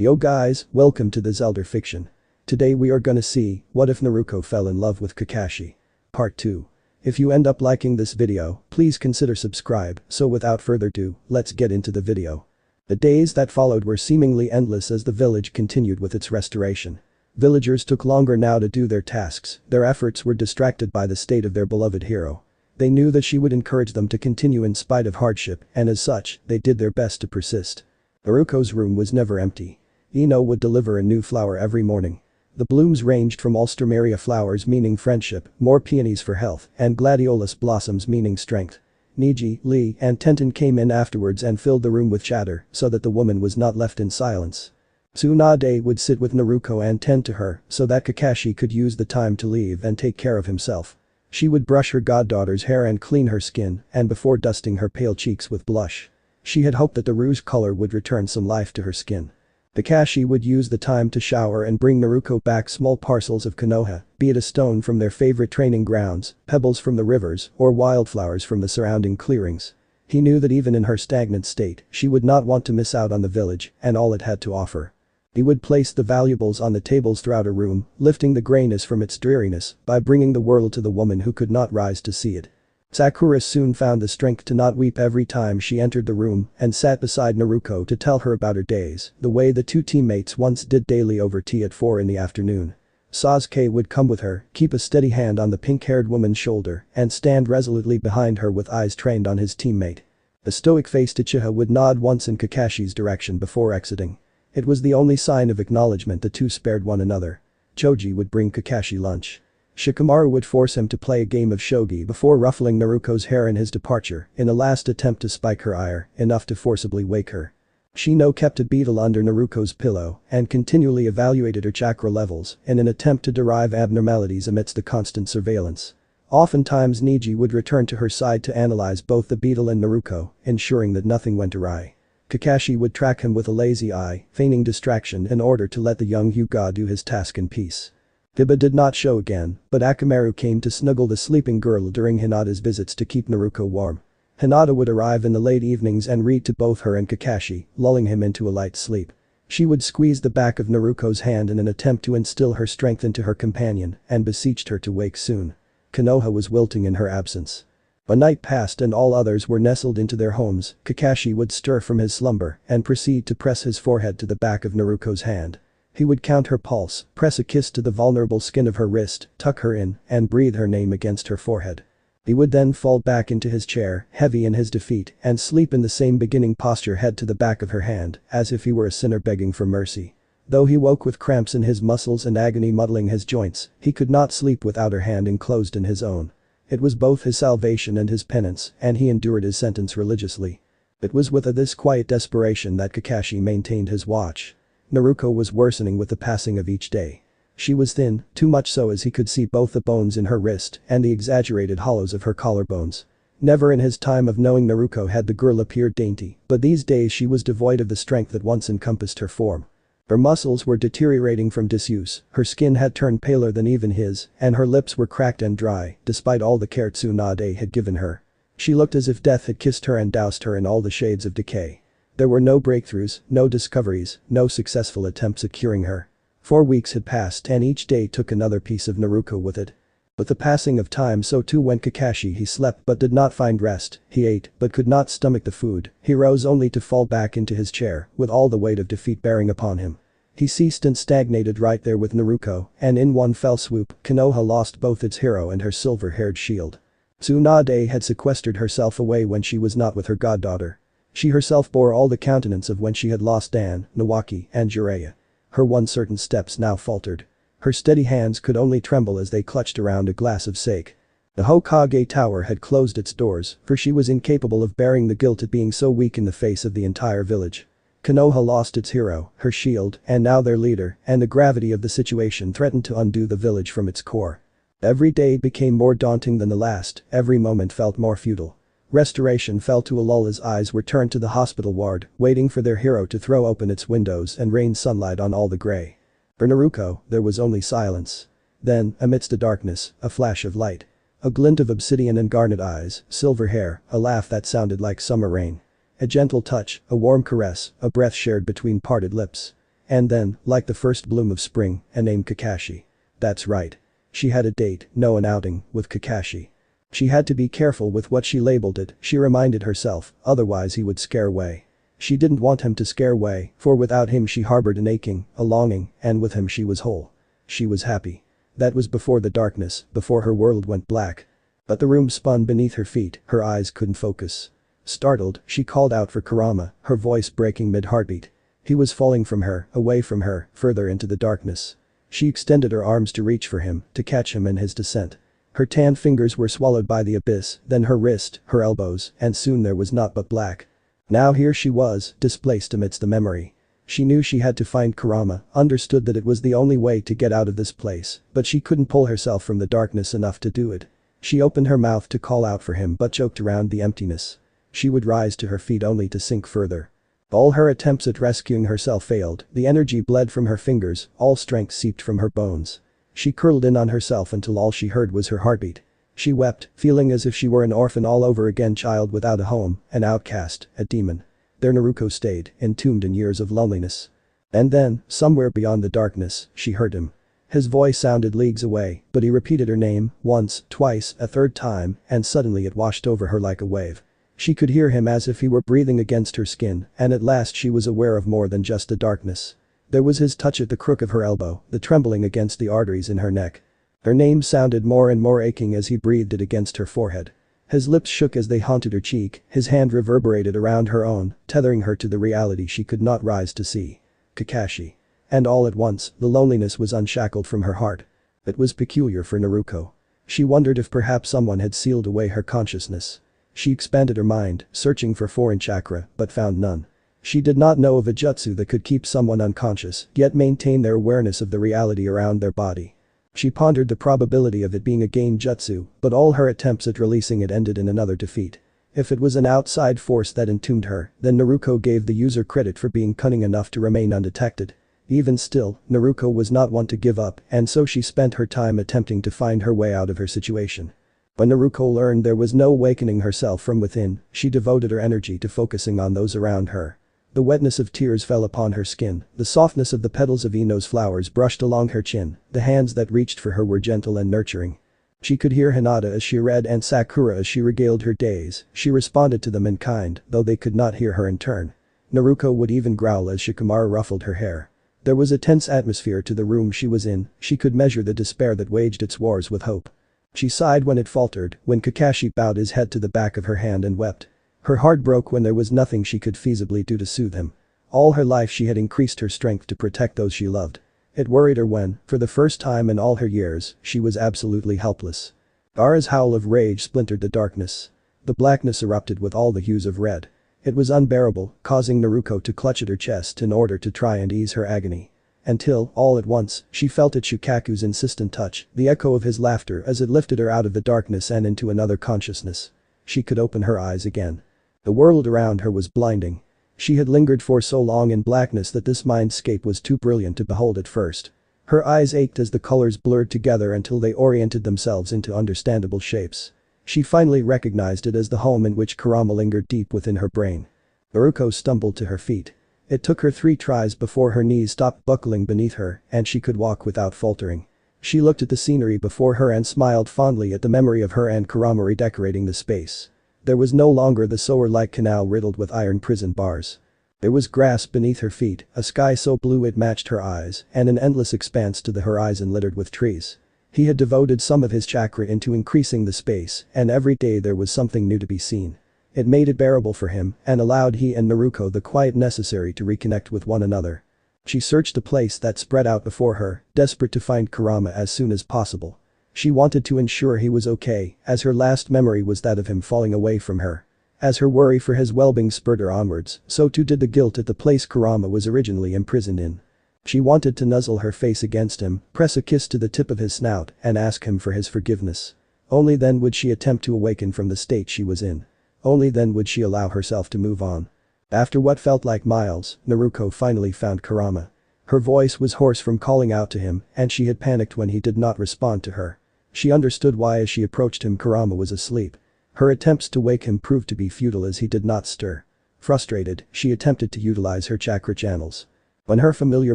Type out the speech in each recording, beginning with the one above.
Yo guys, welcome to this elder fiction. Today we are gonna see, what if Naruto fell in love with Kakashi? Part 2. If you end up liking this video, please consider subscribe, so without further ado, let's get into the video. The days that followed were seemingly endless as the village continued with its restoration. Villagers took longer now to do their tasks, their efforts were distracted by the state of their beloved hero. They knew that she would encourage them to continue in spite of hardship, and as such, they did their best to persist. Naruko's room was never empty. Ino would deliver a new flower every morning. The blooms ranged from Alstroemeria flowers meaning friendship, more peonies for health, and gladiolus blossoms meaning strength. Neji, Lee, and Tenten came in afterwards and filled the room with chatter so that the woman was not left in silence. Tsunade would sit with Naruko and tend to her so that Kakashi could use the time to leave and take care of himself. She would brush her goddaughter's hair and clean her skin, and before dusting her pale cheeks with blush. She had hoped that the rouge color would return some life to her skin. Kakashi would use the time to shower and bring Naruko back small parcels of Konoha, be it a stone from their favorite training grounds, pebbles from the rivers, or wildflowers from the surrounding clearings. He knew that even in her stagnant state, she would not want to miss out on the village and all it had to offer. He would place the valuables on the tables throughout her room, lifting the grayness from its dreariness by bringing the world to the woman who could not rise to see it. Sakura soon found the strength to not weep every time she entered the room and sat beside Naruko to tell her about her days, the way the two teammates once did daily over tea at 4 in the afternoon. Sasuke would come with her, keep a steady hand on the pink-haired woman's shoulder, and stand resolutely behind her with eyes trained on his teammate. The stoic-faced Uchiha would nod once in Kakashi's direction before exiting. It was the only sign of acknowledgement the two spared one another. Choji would bring Kakashi lunch. Shikamaru would force him to play a game of shogi before ruffling Naruko's hair in his departure in a last attempt to spike her ire, enough to forcibly wake her. Shino kept a beetle under Naruko's pillow and continually evaluated her chakra levels in an attempt to derive abnormalities amidst the constant surveillance. Oftentimes Neji would return to her side to analyze both the beetle and Naruko, ensuring that nothing went awry. Kakashi would track him with a lazy eye, feigning distraction in order to let the young Hyuga do his task in peace. Hiba did not show again, but Akamaru came to snuggle the sleeping girl during Hinata's visits to keep Naruko warm. Hinata would arrive in the late evenings and read to both her and Kakashi, lulling him into a light sleep. She would squeeze the back of Naruko's hand in an attempt to instill her strength into her companion and beseeched her to wake soon. Konoha was wilting in her absence. A night passed and all others were nestled into their homes. Kakashi would stir from his slumber and proceed to press his forehead to the back of Naruko's hand. He would count her pulse, press a kiss to the vulnerable skin of her wrist, tuck her in, and breathe her name against her forehead. He would then fall back into his chair, heavy in his defeat, and sleep in the same beginning posture, head to the back of her hand, as if he were a sinner begging for mercy. Though he woke with cramps in his muscles and agony muddling his joints, he could not sleep without her hand enclosed in his own. It was both his salvation and his penance, and he endured his sentence religiously. It was with this quiet desperation that Kakashi maintained his watch. Naruko was worsening with the passing of each day. She was thin, too much so as he could see both the bones in her wrist and the exaggerated hollows of her collarbones. Never in his time of knowing Naruko had the girl appeared dainty, but these days she was devoid of the strength that once encompassed her form. Her muscles were deteriorating from disuse, her skin had turned paler than even his, and her lips were cracked and dry, despite all the care Tsunade had given her. She looked as if death had kissed her and doused her in all the shades of decay. There were no breakthroughs, no discoveries, no successful attempts at curing her. 4 weeks had passed and each day took another piece of Naruko with it. With the passing of time so too went Kakashi. He slept but did not find rest, he ate but could not stomach the food, he rose only to fall back into his chair with all the weight of defeat bearing upon him. He ceased and stagnated right there with Naruko, and in one fell swoop, Konoha lost both its hero and her silver-haired shield. Tsunade had sequestered herself away when she was not with her goddaughter. She herself bore all the countenance of when she had lost Dan, Nawaki, and Jiraiya. Her uncertain steps now faltered. Her steady hands could only tremble as they clutched around a glass of sake. The Hokage Tower had closed its doors, for she was incapable of bearing the guilt at being so weak in the face of the entire village. Konoha lost its hero, her shield, and now their leader, and the gravity of the situation threatened to undo the village from its core. Every day became more daunting than the last, every moment felt more futile. Restoration fell to a lull as eyes were turned to the hospital ward, waiting for their hero to throw open its windows and rain sunlight on all the gray. For Naruko, there was only silence. Then, amidst the darkness, a flash of light. A glint of obsidian and garnet eyes, silver hair, a laugh that sounded like summer rain. A gentle touch, a warm caress, a breath shared between parted lips. And then, like the first bloom of spring, a name Kakashi. That's right. She had a date, no an outing, with Kakashi. She had to be careful with what she labeled it, she reminded herself, otherwise he would scare away. She didn't want him to scare away, for without him she harbored an aching, a longing, and with him she was whole. She was happy. That was before the darkness, before her world went black. But the room spun beneath her feet, her eyes couldn't focus. Startled, she called out for Kurama, her voice breaking mid-heartbeat. He was falling from her, away from her, further into the darkness. She extended her arms to reach for him, to catch him in his descent. Her tan fingers were swallowed by the abyss, then her wrist, her elbows, and soon there was naught but black. Now here she was, displaced amidst the memory. She knew she had to find Kurama, understood that it was the only way to get out of this place, but she couldn't pull herself from the darkness enough to do it. She opened her mouth to call out for him but choked around the emptiness. She would rise to her feet only to sink further. All her attempts at rescuing herself failed, the energy bled from her fingers, all strength seeped from her bones. She curled in on herself until all she heard was her heartbeat. She wept, feeling as if she were an orphan all over again, child without a home, an outcast, a demon. There Naruko stayed, entombed in years of loneliness. And then, somewhere beyond the darkness, she heard him. His voice sounded leagues away, but he repeated her name, once, twice, a third time, and suddenly it washed over her like a wave. She could hear him as if he were breathing against her skin, and at last she was aware of more than just the darkness. There was his touch at the crook of her elbow, the trembling against the arteries in her neck. Her name sounded more and more aching as he breathed it against her forehead. His lips shook as they haunted her cheek, his hand reverberated around her own, tethering her to the reality she could not rise to see. Kakashi. And all at once, the loneliness was unshackled from her heart. It was peculiar for Naruko. She wondered if perhaps someone had sealed away her consciousness. She expanded her mind, searching for foreign chakra, but found none. She did not know of a jutsu that could keep someone unconscious, yet maintain their awareness of the reality around their body. She pondered the probability of it being a gain jutsu, but all her attempts at releasing it ended in another defeat. If it was an outside force that entombed her, then Naruko gave the user credit for being cunning enough to remain undetected. Even still, Naruko was not one to give up, and so she spent her time attempting to find her way out of her situation. When Naruko learned there was no awakening herself from within, she devoted her energy to focusing on those around her. The wetness of tears fell upon her skin, the softness of the petals of Ino's flowers brushed along her chin, the hands that reached for her were gentle and nurturing. She could hear Hinata as she read and Sakura as she regaled her days, she responded to them in kind, though they could not hear her in turn. Naruko would even growl as Shikamaru ruffled her hair. There was a tense atmosphere to the room she was in, she could measure the despair that waged its wars with hope. She sighed when it faltered, when Kakashi bowed his head to the back of her hand and wept. Her heart broke when there was nothing she could feasibly do to soothe him. All her life she had increased her strength to protect those she loved. It worried her when, for the first time in all her years, she was absolutely helpless. Gaara's howl of rage splintered the darkness. The blackness erupted with all the hues of red. It was unbearable, causing Naruko to clutch at her chest in order to try and ease her agony. Until, all at once, she felt at Shukaku's insistent touch, the echo of his laughter as it lifted her out of the darkness and into another consciousness. She could open her eyes again. The world around her was blinding. She had lingered for so long in blackness that this mindscape was too brilliant to behold at first. Her eyes ached as the colors blurred together until they oriented themselves into understandable shapes. She finally recognized it as the home in which Kurama lingered deep within her brain. Naruko stumbled to her feet. It took her 3 tries before her knees stopped buckling beneath her and she could walk without faltering. She looked at the scenery before her and smiled fondly at the memory of her and Kurama redecorating the space. There was no longer the sewer-like canal riddled with iron prison bars. There was grass beneath her feet, a sky so blue it matched her eyes, and an endless expanse to the horizon littered with trees. He had devoted some of his chakra into increasing the space, and every day there was something new to be seen. It made it bearable for him and allowed he and Naruko the quiet necessary to reconnect with one another. She searched the place that spread out before her, desperate to find Kurama as soon as possible. She wanted to ensure he was okay, as her last memory was that of him falling away from her. As her worry for his well-being spurred her onwards, so too did the guilt at the place Kurama was originally imprisoned in. She wanted to nuzzle her face against him, press a kiss to the tip of his snout, and ask him for his forgiveness. Only then would she attempt to awaken from the state she was in. Only then would she allow herself to move on. After what felt like miles, Naruko finally found Kurama. Her voice was hoarse from calling out to him, and she had panicked when he did not respond to her. She understood why as she approached him Kurama was asleep. Her attempts to wake him proved to be futile as he did not stir. Frustrated, she attempted to utilize her chakra channels. When her familiar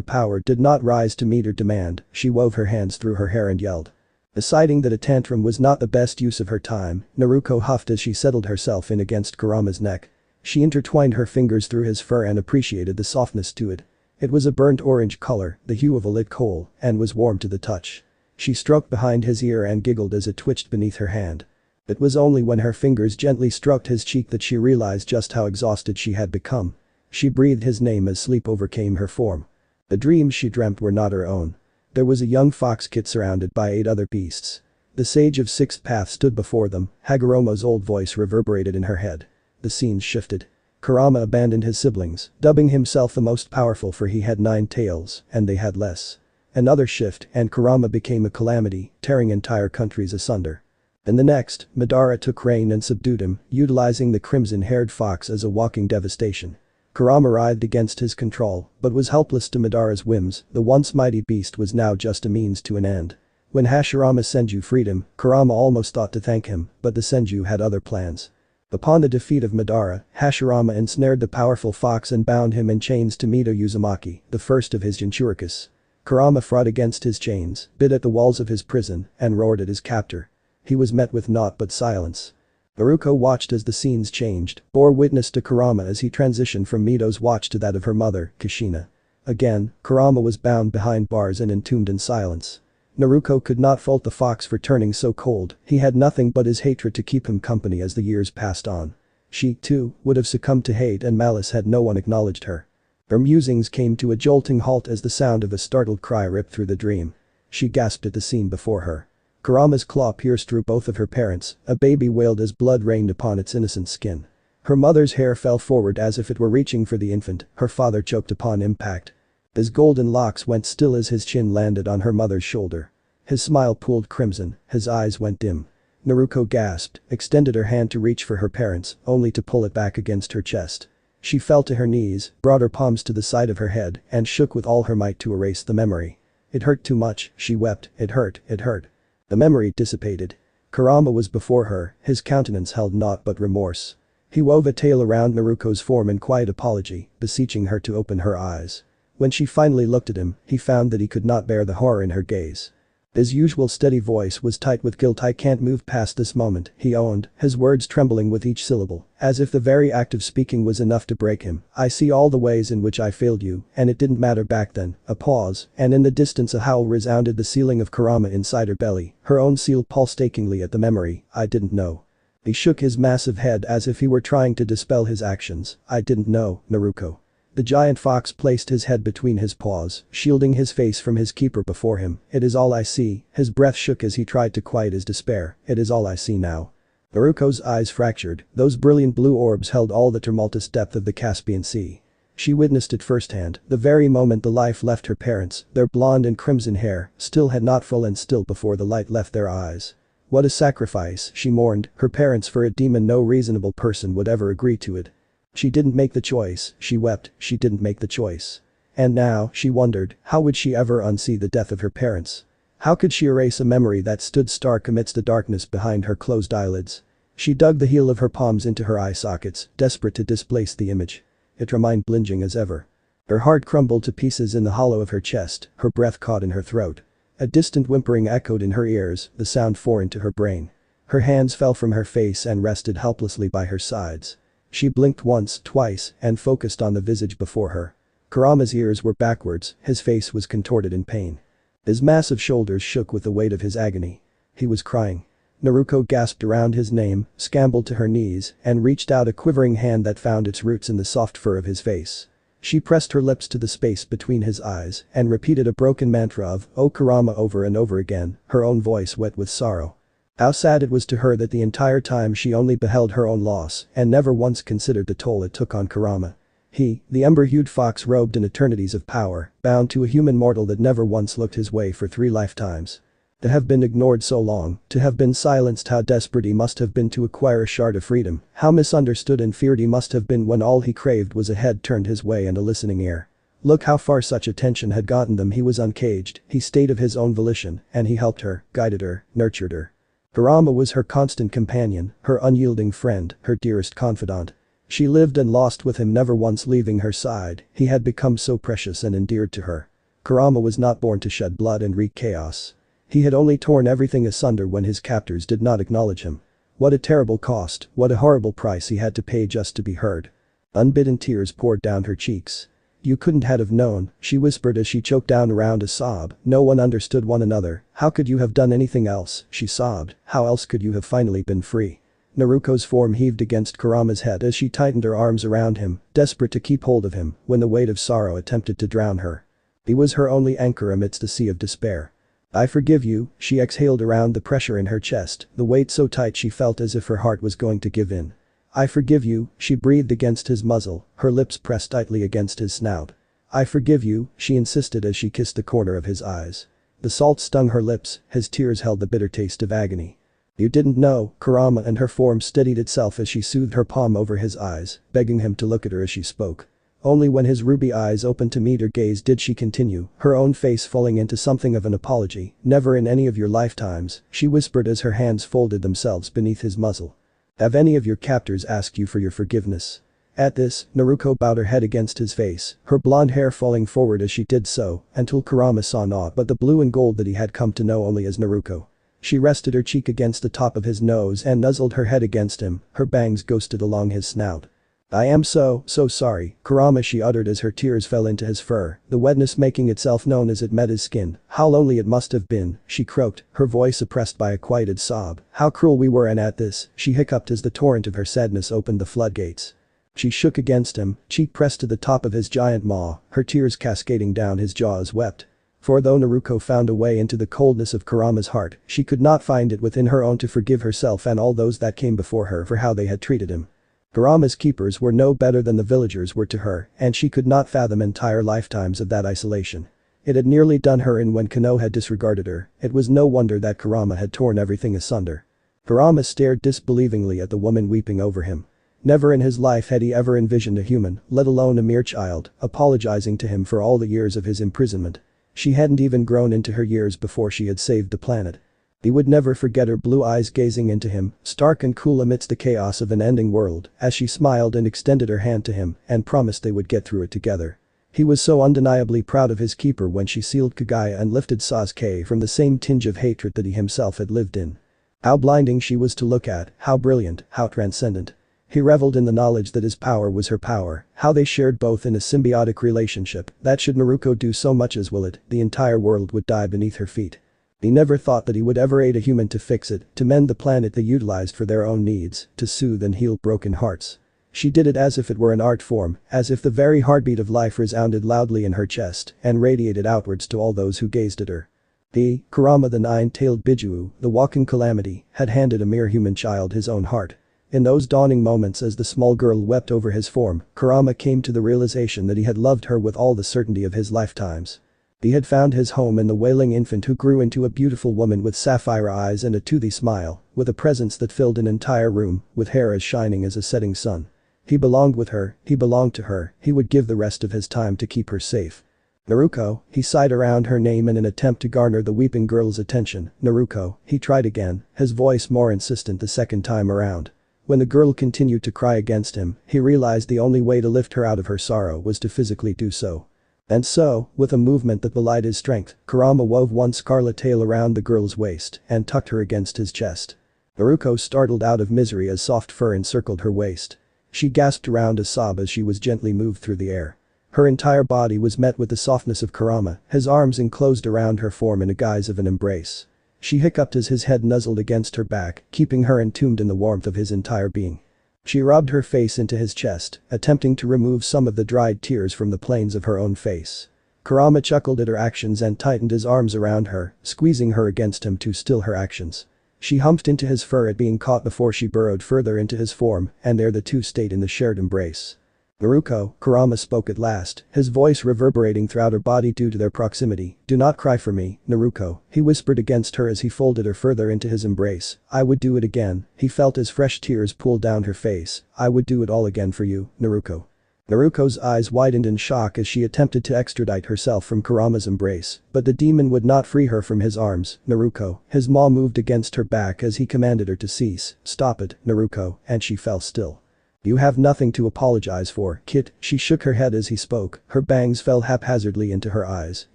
power did not rise to meet her demand, she wove her hands through her hair and yelled. Deciding that a tantrum was not the best use of her time, Naruko huffed as she settled herself in against Kurama's neck. She intertwined her fingers through his fur and appreciated the softness to it. It was a burnt orange color, the hue of a lit coal, and was warm to the touch. She stroked behind his ear and giggled as it twitched beneath her hand. It was only when her fingers gently stroked his cheek that she realized just how exhausted she had become. She breathed his name as sleep overcame her form. The dreams she dreamt were not her own. There was a young fox kid surrounded by 8 other beasts. The sage of Sixth Path stood before them, Hagoromo's old voice reverberated in her head. The scenes shifted. Kurama abandoned his siblings, dubbing himself the most powerful for he had 9 tails, and they had less. Another shift, and Kurama became a calamity, tearing entire countries asunder. In the next, Madara took reign and subdued him, utilizing the crimson-haired fox as a walking devastation. Kurama writhed against his control, but was helpless to Madara's whims. The once mighty beast was now just a means to an end. When Hashirama Senju freed him, Kurama almost thought to thank him, but the Senju had other plans. Upon the defeat of Madara, Hashirama ensnared the powerful fox and bound him in chains to Mito Uzumaki, the first of his Jinchurikis. Kurama fought against his chains, bit at the walls of his prison, and roared at his captor. He was met with naught but silence. Naruko watched as the scenes changed, bore witness to Kurama as he transitioned from Mito's watch to that of her mother, Kushina. Again, Kurama was bound behind bars and entombed in silence. Naruko could not fault the fox for turning so cold, he had nothing but his hatred to keep him company as the years passed on. She, too, would have succumbed to hate and malice had no one acknowledged her. Her musings came to a jolting halt as the sound of a startled cry ripped through the dream. She gasped at the scene before her. Kurama's claw pierced through both of her parents, a baby wailed as blood rained upon its innocent skin. Her mother's hair fell forward as if it were reaching for the infant, her father choked upon impact. His golden locks went still as his chin landed on her mother's shoulder. His smile pooled crimson, his eyes went dim. Naruko gasped, extended her hand to reach for her parents, only to pull it back against her chest. She fell to her knees, brought her palms to the side of her head, and shook with all her might to erase the memory. It hurt too much, she wept, it hurt, it hurt. The memory dissipated. Kurama was before her, his countenance held naught but remorse. He wove a tail around Naruko's form in quiet apology, beseeching her to open her eyes. When she finally looked at him, he found that he could not bear the horror in her gaze. His usual steady voice was tight with guilt. "I can't move past this moment," he owned, his words trembling with each syllable, as if the very act of speaking was enough to break him. "I see all the ways in which I failed you, and it didn't matter back then." A pause, and in the distance a howl resounded the ceiling of Kurama inside her belly, her own seal pulsed achingly at the memory. "I didn't know." He shook his massive head as if he were trying to dispel his actions. "I didn't know, Naruko." The giant fox placed his head between his paws, shielding his face from his keeper before him. "It is all I see." His breath shook as he tried to quiet his despair. "It is all I see now." Naruko's eyes fractured, those brilliant blue orbs held all the tumultuous depth of the Caspian Sea. She witnessed it firsthand, the very moment the life left her parents, their blonde and crimson hair still had not fallen still before the light left their eyes. What a sacrifice, she mourned, her parents for a demon no reasonable person would ever agree to it. She didn't make the choice, she wept, she didn't make the choice. And now, she wondered, how would she ever unsee the death of her parents? How could she erase a memory that stood stark amidst the darkness behind her closed eyelids? She dug the heel of her palms into her eye sockets, desperate to displace the image. It remained blinging as ever. Her heart crumbled to pieces in the hollow of her chest, her breath caught in her throat. A distant whimpering echoed in her ears, the sound foreign to her brain. Her hands fell from her face and rested helplessly by her sides. She blinked once, twice, and focused on the visage before her. Kurama's ears were backwards, his face was contorted in pain. His massive shoulders shook with the weight of his agony. He was crying. Naruko gasped around his name, scrambled to her knees, and reached out a quivering hand that found its roots in the soft fur of his face. She pressed her lips to the space between his eyes and repeated a broken mantra of, "Oh Kurama," over and over again, her own voice wet with sorrow. How sad it was to her that the entire time she only beheld her own loss and never once considered the toll it took on Kurama. He, the ember-hued fox robed in eternities of power, bound to a human mortal that never once looked his way for 3 lifetimes. To have been ignored so long, to have been silenced, how desperate he must have been to acquire a shard of freedom, how misunderstood and feared he must have been when all he craved was a head turned his way and a listening ear. Look how far such attention had gotten them. He was uncaged, he stayed of his own volition, and he helped her, guided her, nurtured her. Kurama was her constant companion, her unyielding friend, her dearest confidant. She lived and lost with him, never once leaving her side. He had become so precious and endeared to her. Kurama was not born to shed blood and wreak chaos. He had only torn everything asunder when his captors did not acknowledge him. What a terrible cost, what a horrible price he had to pay just to be heard. Unbidden tears poured down her cheeks. "You couldn't have known," she whispered as she choked down around a sob. "No one understood one another. How could you have done anything else?" she sobbed. "How else could you have finally been free?" Naruko's form heaved against Kurama's head as she tightened her arms around him, desperate to keep hold of him when the weight of sorrow attempted to drown her. He was her only anchor amidst a sea of despair. "I forgive you," she exhaled around the pressure in her chest, the weight so tight she felt as if her heart was going to give in. "I forgive you," she breathed against his muzzle, her lips pressed tightly against his snout. "I forgive you," she insisted as she kissed the corner of his eyes. The salt stung her lips, his tears held the bitter taste of agony. "You didn't know," Kurama, and her form steadied itself as she soothed her palm over his eyes, begging him to look at her as she spoke. Only when his ruby eyes opened to meet her gaze did she continue, her own face falling into something of an apology. "Never in any of your lifetimes," she whispered as her hands folded themselves beneath his muzzle. "Have any of your captors asked you for your forgiveness?" At this, Naruko bowed her head against his face, her blonde hair falling forward as she did so, until Kurama saw naught but the blue and gold that he had come to know only as Naruko. She rested her cheek against the top of his nose and nuzzled her head against him, her bangs ghosted along his snout. "I am so sorry, Kurama," she uttered as her tears fell into his fur, the wetness making itself known as it met his skin. "How lonely it must have been," she croaked, her voice oppressed by a quieted sob. "How cruel we were," and at this, she hiccuped as the torrent of her sadness opened the floodgates. She shook against him, cheek pressed to the top of his giant maw, her tears cascading down his jaws wept. For though Naruko found a way into the coldness of Kurama's heart, she could not find it within her own to forgive herself and all those that came before her for how they had treated him. Kurama's keepers were no better than the villagers were to her, and she could not fathom entire lifetimes of that isolation. It had nearly done her in when Kano had disregarded her. It was no wonder that Kurama had torn everything asunder. Kurama stared disbelievingly at the woman weeping over him. Never in his life had he ever envisioned a human, let alone a mere child, apologizing to him for all the years of his imprisonment. She hadn't even grown into her years before she had saved the planet. He would never forget her blue eyes gazing into him, stark and cool amidst the chaos of an ending world, as she smiled and extended her hand to him and promised they would get through it together. He was so undeniably proud of his keeper when she sealed Kagaya and lifted Sasuke from the same tinge of hatred that he himself had lived in. How blinding she was to look at, how brilliant, how transcendent. He reveled in the knowledge that his power was her power, how they shared both in a symbiotic relationship, that should Naruko do so much as will it, the entire world would die beneath her feet. He never thought that he would ever aid a human to fix it, to mend the planet they utilized for their own needs, to soothe and heal broken hearts. She did it as if it were an art form, as if the very heartbeat of life resounded loudly in her chest and radiated outwards to all those who gazed at her. He, Kurama the nine-tailed Bijuu, the walking calamity, had handed a mere human child his own heart. In those dawning moments as the small girl wept over his form, Kurama came to the realization that he had loved her with all the certainty of his lifetimes. He had found his home in the wailing infant who grew into a beautiful woman with sapphire eyes and a toothy smile, with a presence that filled an entire room, with hair as shining as a setting sun. He belonged with her, he belonged to her, he would give the rest of his time to keep her safe. "Naruko," he sighed around her name in an attempt to garner the weeping girl's attention. "Naruko," he tried again, his voice more insistent the second time around. When the girl continued to cry against him, he realized the only way to lift her out of her sorrow was to physically do so. And so, with a movement that belied his strength, Kurama wove one scarlet tail around the girl's waist and tucked her against his chest. Naruko startled out of misery as soft fur encircled her waist. She gasped around a sob as she was gently moved through the air. Her entire body was met with the softness of Kurama, his arms enclosed around her form in a guise of an embrace. She hiccuped as his head nuzzled against her back, keeping her entombed in the warmth of his entire being. She rubbed her face into his chest, attempting to remove some of the dried tears from the planes of her own face. Kurama chuckled at her actions and tightened his arms around her, squeezing her against him to still her actions. She humped into his fur at being caught before she burrowed further into his form, and there the two stayed in the shared embrace. "Naruko," Kurama spoke at last, his voice reverberating throughout her body due to their proximity. "Do not cry for me, Naruko," he whispered against her as he folded her further into his embrace. "I would do it again," he felt as fresh tears pooled down her face. "I would do it all again for you, Naruko." Naruko's eyes widened in shock as she attempted to extradite herself from Kurama's embrace, but the demon would not free her from his arms. "Naruko," his maw moved against her back as he commanded her to cease. "Stop it, Naruko," and she fell still. You have nothing to apologize for, Kit. She shook her head as he spoke, her bangs fell haphazardly into her eyes.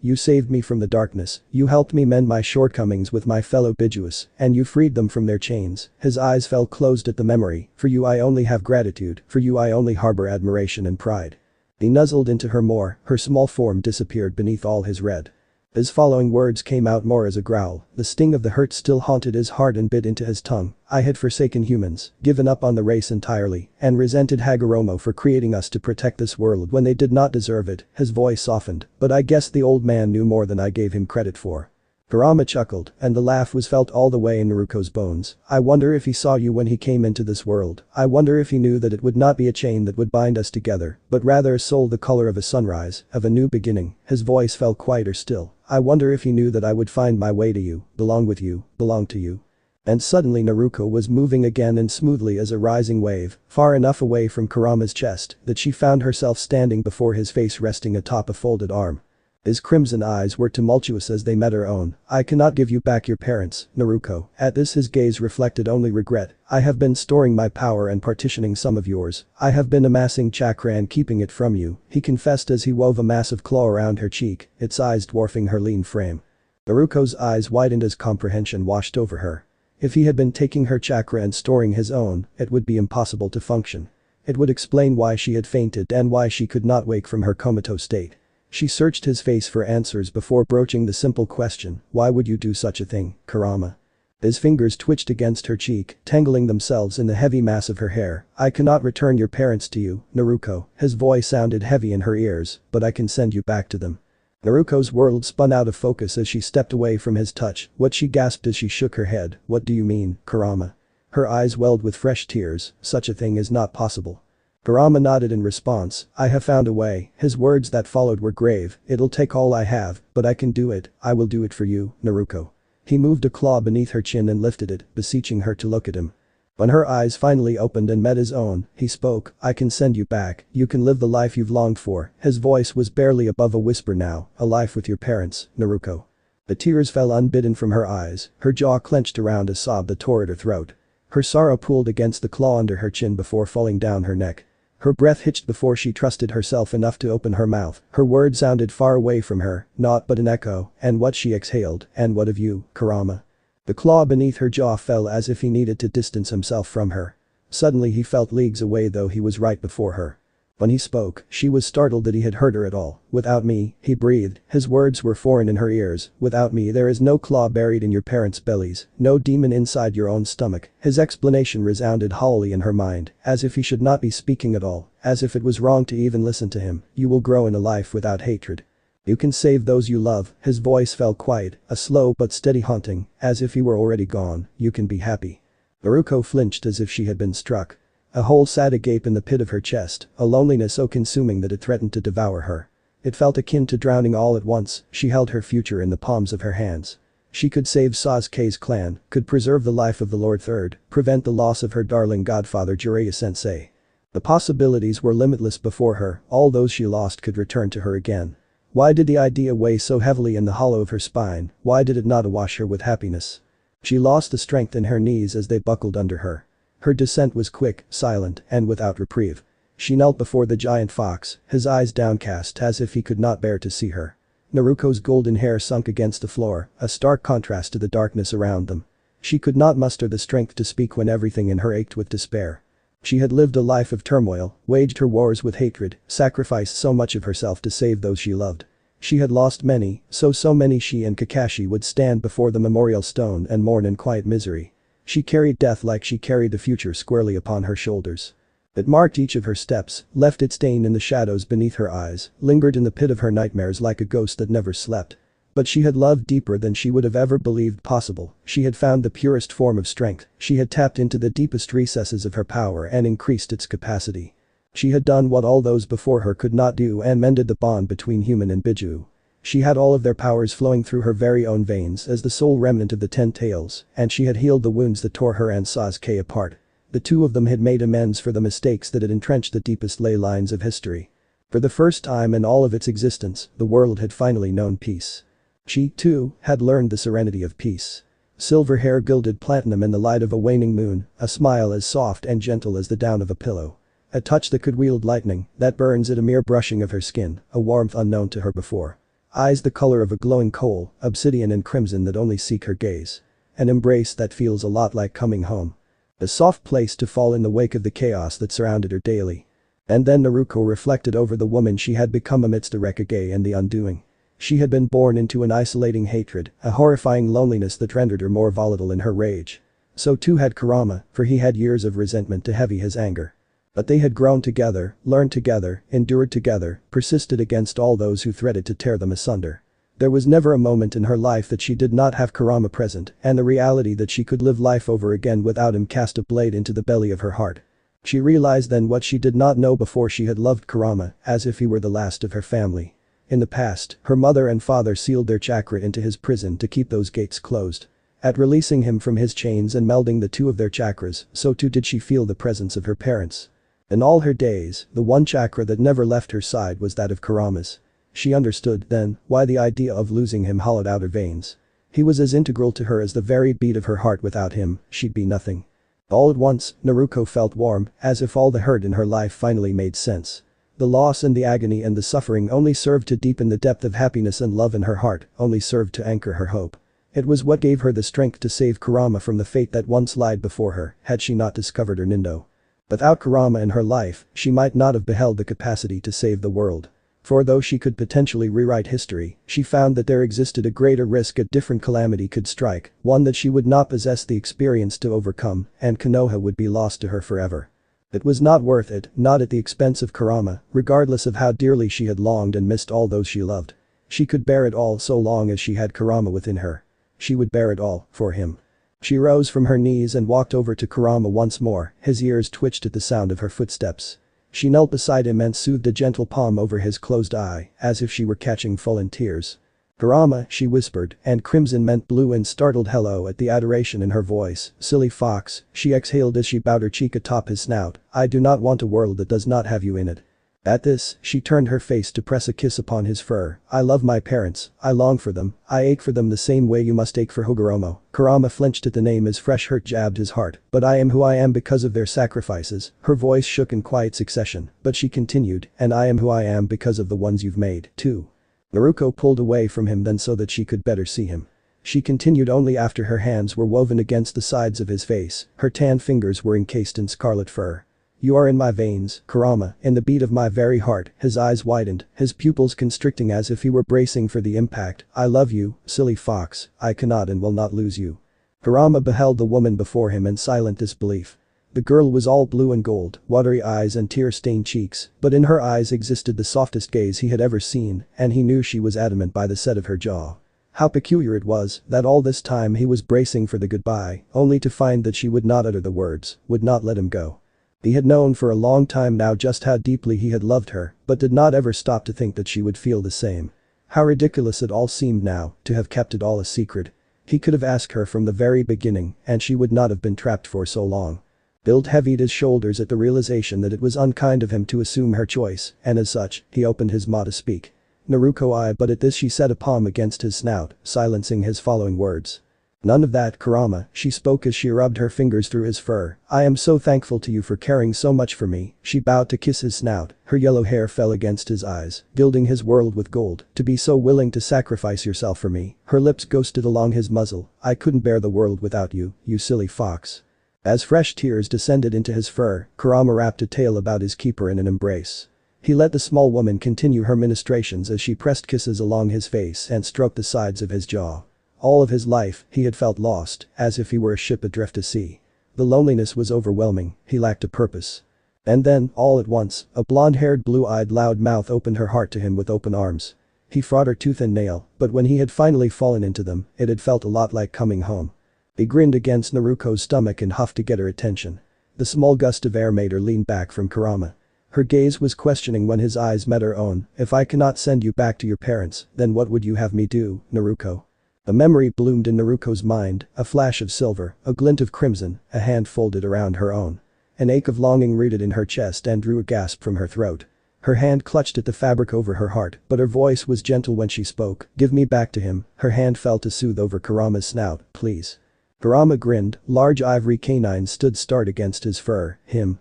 You saved me from the darkness, you helped me mend my shortcomings with my fellow Bijuus, and you freed them from their chains. His eyes fell closed at the memory. For you I only have gratitude, for you I only harbor admiration and pride. He nuzzled into her more, her small form disappeared beneath all his red. His following words came out more as a growl, the sting of the hurt still haunted his heart and bit into his tongue. I had forsaken humans, given up on the race entirely, and resented Hagoromo for creating us to protect this world when they did not deserve it. His voice softened, but I guess the old man knew more than I gave him credit for. Kurama chuckled, and the laugh was felt all the way in Naruko's bones. I wonder if he saw you when he came into this world. I wonder if he knew that it would not be a chain that would bind us together, but rather a soul the color of a sunrise, of a new beginning. His voice fell quieter still. I wonder if he knew that I would find my way to you, belong with you, belong to you. And suddenly Naruko was moving again and smoothly as a rising wave, far enough away from Kurama's chest that she found herself standing before his face resting atop a folded arm. His crimson eyes were tumultuous as they met her own. I cannot give you back your parents, Naruko. At this his gaze reflected only regret. I have been storing my power and partitioning some of yours. I have been amassing chakra and keeping it from you, he confessed as he wove a massive claw around her cheek, its eyes dwarfing her lean frame. Naruko's eyes widened as comprehension washed over her. If he had been taking her chakra and storing his own, it would be impossible to function. It would explain why she had fainted and why she could not wake from her comatose state. She searched his face for answers before broaching the simple question, why would you do such a thing, Kurama? His fingers twitched against her cheek, tangling themselves in the heavy mass of her hair. I cannot return your parents to you, Naruko. His voice sounded heavy in her ears, but I can send you back to them. Naruko's world spun out of focus as she stepped away from his touch. What she gasped as she shook her head, what do you mean, Kurama? Her eyes welled with fresh tears, such a thing is not possible. Kurama nodded in response, I have found a way. His words that followed were grave, it'll take all I have, but I can do it, I will do it for you, Naruko. He moved a claw beneath her chin and lifted it, beseeching her to look at him. When her eyes finally opened and met his own, he spoke, I can send you back, you can live the life you've longed for. His voice was barely above a whisper now, a life with your parents, Naruko. The tears fell unbidden from her eyes, her jaw clenched around a sob that tore at her throat. Her sorrow pooled against the claw under her chin before falling down her neck. Her breath hitched before she trusted herself enough to open her mouth. Her words sounded far away from her, naught but an echo, and what she exhaled, and what of you, Kurama? The claw beneath her jaw fell as if he needed to distance himself from her. Suddenly he felt leagues away though he was right before her. When he spoke, she was startled that he had heard her at all. Without me, he breathed, his words were foreign in her ears. Without me there is no claw buried in your parents' bellies, no demon inside your own stomach. His explanation resounded hollowly in her mind, as if he should not be speaking at all, as if it was wrong to even listen to him. You will grow in a life without hatred. You can save those you love. His voice fell quiet, a slow but steady haunting, as if he were already gone. You can be happy. Naruko flinched as if she had been struck. A hole sat agape in the pit of her chest, a loneliness so consuming that it threatened to devour her. It felt akin to drowning all at once. She held her future in the palms of her hands. She could save Sasuke's clan, could preserve the life of the Lord Third, prevent the loss of her darling godfather Jiraiya-sensei. The possibilities were limitless before her, all those she lost could return to her again. Why did the idea weigh so heavily in the hollow of her spine? Why did it not awash her with happiness? She lost the strength in her knees as they buckled under her. Her descent was quick, silent, and without reprieve. She knelt before the giant fox, his eyes downcast as if he could not bear to see her. Naruko's golden hair sunk against the floor, a stark contrast to the darkness around them. She could not muster the strength to speak when everything in her ached with despair. She had lived a life of turmoil, waged her wars with hatred, sacrificed so much of herself to save those she loved. She had lost many, so many she and Kakashi would stand before the memorial stone and mourn in quiet misery. She carried death like she carried the future squarely upon her shoulders. It marked each of her steps, left its stain in the shadows beneath her eyes, lingered in the pit of her nightmares like a ghost that never slept. But she had loved deeper than she would have ever believed possible. She had found the purest form of strength. She had tapped into the deepest recesses of her power and increased its capacity. She had done what all those before her could not do and mended the bond between human and Biju. She had all of their powers flowing through her very own veins as the sole remnant of the 10 tails, and she had healed the wounds that tore her and Sasuke apart. The two of them had made amends for the mistakes that had entrenched the deepest ley lines of history. For the first time in all of its existence, the world had finally known peace. She, too, had learned the serenity of peace. Silver hair gilded platinum in the light of a waning moon, a smile as soft and gentle as the down of a pillow. A touch that could wield lightning, that burns at a mere brushing of her skin, a warmth unknown to her before. Eyes the color of a glowing coal, obsidian and crimson that only seek her gaze. An embrace that feels a lot like coming home. A soft place to fall in the wake of the chaos that surrounded her daily. And then Naruko reflected over the woman she had become amidst the Rekage and the undoing. She had been born into an isolating hatred, a horrifying loneliness that rendered her more volatile in her rage. So too had Kurama, for he had years of resentment to heavy his anger. But they had grown together, learned together, endured together, persisted against all those who threatened to tear them asunder. There was never a moment in her life that she did not have Kurama present, and the reality that she could live life over again without him cast a blade into the belly of her heart. She realized then what she did not know before: she had loved Kurama as if he were the last of her family. In the past, her mother and father sealed their chakra into his prison to keep those gates closed. At releasing him from his chains and melding the two of their chakras, so too did she feel the presence of her parents. In all her days, the one chakra that never left her side was that of Kurama's. She understood, then, why the idea of losing him hollowed out her veins. He was as integral to her as the very beat of her heart. Without him, she'd be nothing. All at once, Naruko felt warm, as if all the hurt in her life finally made sense. The loss and the agony and the suffering only served to deepen the depth of happiness and love in her heart, only served to anchor her hope. It was what gave her the strength to save Kurama from the fate that once lied before her, had she not discovered her Nindo. Without Kurama in her life, she might not have beheld the capacity to save the world. For though she could potentially rewrite history, she found that there existed a greater risk a different calamity could strike, one that she would not possess the experience to overcome, and Konoha would be lost to her forever. It was not worth it, not at the expense of Kurama, regardless of how dearly she had longed and missed all those she loved. She could bear it all so long as she had Kurama within her. She would bear it all, for him. She rose from her knees and walked over to Kurama once more, his ears twitched at the sound of her footsteps. She knelt beside him and soothed a gentle palm over his closed eye, as if she were catching fallen tears. "Kurama," she whispered, and crimson meant blue in startled hello at the adoration in her voice. "Silly fox," she exhaled as she bowed her cheek atop his snout, "I do not want a world that does not have you in it." At this, she turned her face to press a kiss upon his fur. "I love my parents, I long for them, I ache for them the same way you must ache for Hagoromo." Kurama flinched at the name as fresh hurt jabbed his heart. "But I am who I am because of their sacrifices." Her voice shook in quiet succession, but she continued, "And I am who I am because of the ones you've made, too." Naruko pulled away from him then so that she could better see him. She continued only after her hands were woven against the sides of his face, her tan fingers were encased in scarlet fur. "You are in my veins, Kurama, in the beat of my very heart." His eyes widened, his pupils constricting as if he were bracing for the impact. "I love you, silly fox, I cannot and will not lose you." Kurama beheld the woman before him in silent disbelief. The girl was all blue and gold, watery eyes and tear-stained cheeks, but in her eyes existed the softest gaze he had ever seen, and he knew she was adamant by the set of her jaw. How peculiar it was that all this time he was bracing for the goodbye, only to find that she would not utter the words, would not let him go. He had known for a long time now just how deeply he had loved her, but did not ever stop to think that she would feel the same. How ridiculous it all seemed now, to have kept it all a secret. He could have asked her from the very beginning, and she would not have been trapped for so long. Bill heavied his shoulders at the realization that it was unkind of him to assume her choice, and as such, he opened his maw to speak. "Naruko, I," but at this she set a palm against his snout, silencing his following words. "None of that, Kurama," she spoke as she rubbed her fingers through his fur. "I am so thankful to you for caring so much for me." She bowed to kiss his snout, her yellow hair fell against his eyes, gilding his world with gold. "To be so willing to sacrifice yourself for me." Her lips ghosted along his muzzle. "I couldn't bear the world without you, you silly fox." As fresh tears descended into his fur, Kurama wrapped a tail about his keeper in an embrace. He let the small woman continue her ministrations as she pressed kisses along his face and stroked the sides of his jaw. All of his life, he had felt lost, as if he were a ship adrift at sea. The loneliness was overwhelming, he lacked a purpose. And then, all at once, a blonde-haired blue-eyed loud mouth opened her heart to him with open arms. He fought her tooth and nail, but when he had finally fallen into them, it had felt a lot like coming home. He grinned against Naruko's stomach and huffed to get her attention. The small gust of air made her lean back from Kurama. Her gaze was questioning when his eyes met her own. "If I cannot send you back to your parents, then what would you have me do, Naruko?" A memory bloomed in Naruko's mind, a flash of silver, a glint of crimson, a hand folded around her own. An ache of longing rooted in her chest and drew a gasp from her throat. Her hand clutched at the fabric over her heart, but her voice was gentle when she spoke. "Give me back to him." Her hand fell to soothe over Kurama's snout. "Please." Kurama grinned, large ivory canines stood stark against his fur. Him.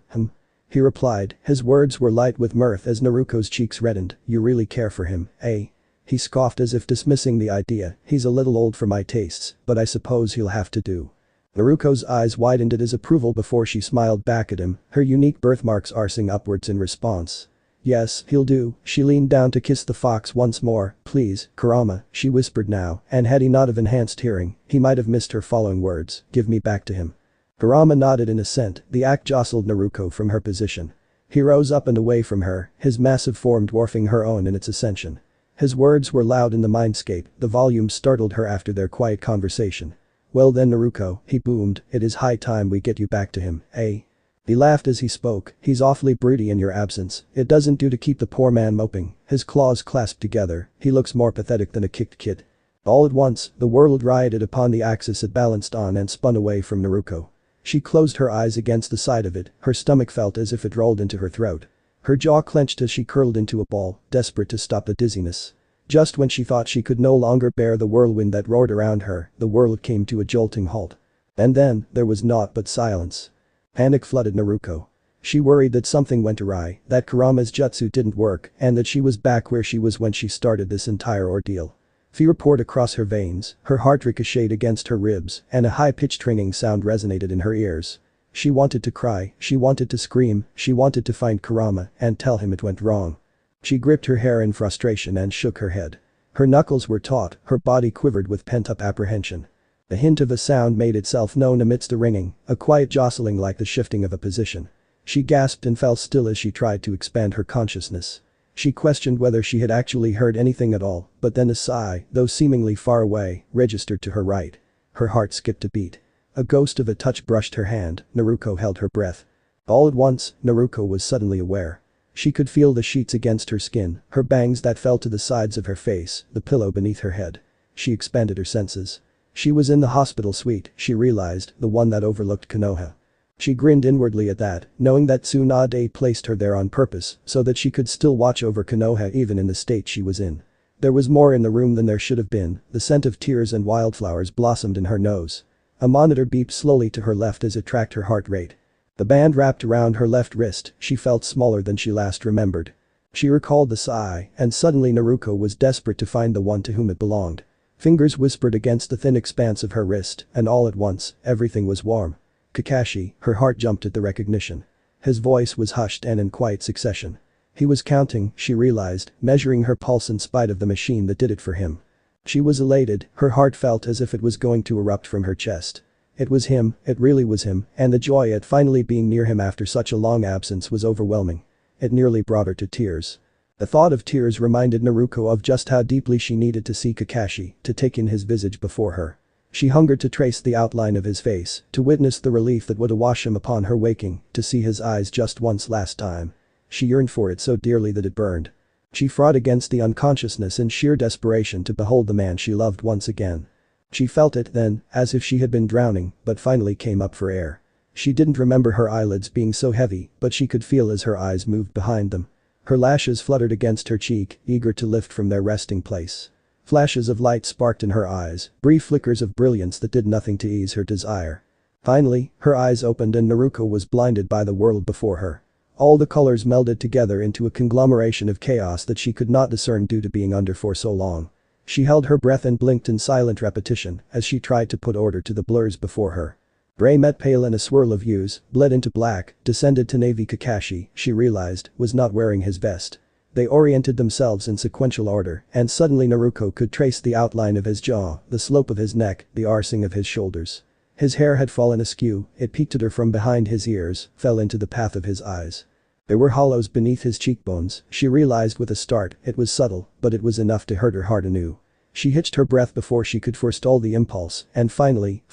he replied, his words were light with mirth as Naruko's cheeks reddened. You really care for him, eh? He scoffed as if dismissing the idea. He's a little old for my tastes, but I suppose he'll have to do. Naruko's eyes widened at his approval before she smiled back at him, her unique birthmarks arsing upwards in response. Yes, he'll do. She leaned down to kiss the fox once more. Please, Kurama, she whispered now, and had he not of enhanced hearing, he might have missed her following words, give me back to him. Kurama nodded in assent, the act jostled Naruko from her position. He rose up and away from her, his massive form dwarfing her own in its ascension. His words were loud in the mindscape, the volume startled her after their quiet conversation. Well then Naruko, he boomed, it is high time we get you back to him, eh? He laughed as he spoke, he's awfully broody in your absence, it doesn't do to keep the poor man moping, his claws clasped together, he looks more pathetic than a kicked kid. All at once, the world rioted upon the axis it balanced on and spun away from Naruko. She closed her eyes against the side of it, her stomach felt as if it rolled into her throat. Her jaw clenched as she curled into a ball, desperate to stop the dizziness. Just when she thought she could no longer bear the whirlwind that roared around her, the world came to a jolting halt. And then, there was naught but silence. Panic flooded Naruko. She worried that something went awry, that Kurama's jutsu didn't work, and that she was back where she was when she started this entire ordeal. Fear poured across her veins, her heart ricocheted against her ribs, and a high-pitched ringing sound resonated in her ears. She wanted to cry, she wanted to scream, she wanted to find Kurama and tell him it went wrong. She gripped her hair in frustration and shook her head. Her knuckles were taut, her body quivered with pent-up apprehension. A hint of a sound made itself known amidst the ringing, a quiet jostling like the shifting of a position. She gasped and fell still as she tried to expand her consciousness. She questioned whether she had actually heard anything at all, but then a sigh, though seemingly far away, registered to her right. Her heart skipped a beat. A ghost of a touch brushed her hand, Naruko held her breath. All at once, Naruko was suddenly aware. She could feel the sheets against her skin, her bangs that fell to the sides of her face, the pillow beneath her head. She expanded her senses. She was in the hospital suite, she realized, the one that overlooked Konoha. She grinned inwardly at that, knowing that Tsunade placed her there on purpose so that she could still watch over Konoha even in the state she was in. There was more in the room than there should have been, the scent of tears and wildflowers blossomed in her nose. A monitor beeped slowly to her left as it tracked her heart rate. The band wrapped around her left wrist, she felt smaller than she last remembered. She recalled the sigh, and suddenly Naruko was desperate to find the one to whom it belonged. Fingers whispered against the thin expanse of her wrist, and all at once, everything was warm. Kakashi, her heart jumped at the recognition. His voice was hushed and in quiet succession. He was counting, she realized, measuring her pulse in spite of the machine that did it for him. She was elated, her heart felt as if it was going to erupt from her chest. It was him, it really was him, and the joy at finally being near him after such a long absence was overwhelming. It nearly brought her to tears. The thought of tears reminded Naruko of just how deeply she needed to see Kakashi, to take in his visage before her. She hungered to trace the outline of his face, to witness the relief that would awash him upon her waking, to see his eyes just once last time. She yearned for it so dearly that it burned. She fought against the unconsciousness in sheer desperation to behold the man she loved once again. She felt it then, as if she had been drowning, but finally came up for air. She didn't remember her eyelids being so heavy, but she could feel as her eyes moved behind them. Her lashes fluttered against her cheek, eager to lift from their resting place. Flashes of light sparked in her eyes, brief flickers of brilliance that did nothing to ease her desire. Finally, her eyes opened and Naruko was blinded by the world before her. All the colors melded together into a conglomeration of chaos that she could not discern due to being under for so long. She held her breath and blinked in silent repetition as she tried to put order to the blurs before her. Gray met pale in a swirl of hues, bled into black, descended to navy. Kakashi, she realized, was not wearing his vest. They oriented themselves in sequential order, and suddenly Naruko could trace the outline of his jaw, the slope of his neck, the arsing of his shoulders. His hair had fallen askew, it peeked at her from behind his ears, fell into the path of his eyes. There were hollows beneath his cheekbones, she realized with a start, it was subtle, but it was enough to hurt her heart anew. She hitched her breath before she could forestall the impulse, and finally,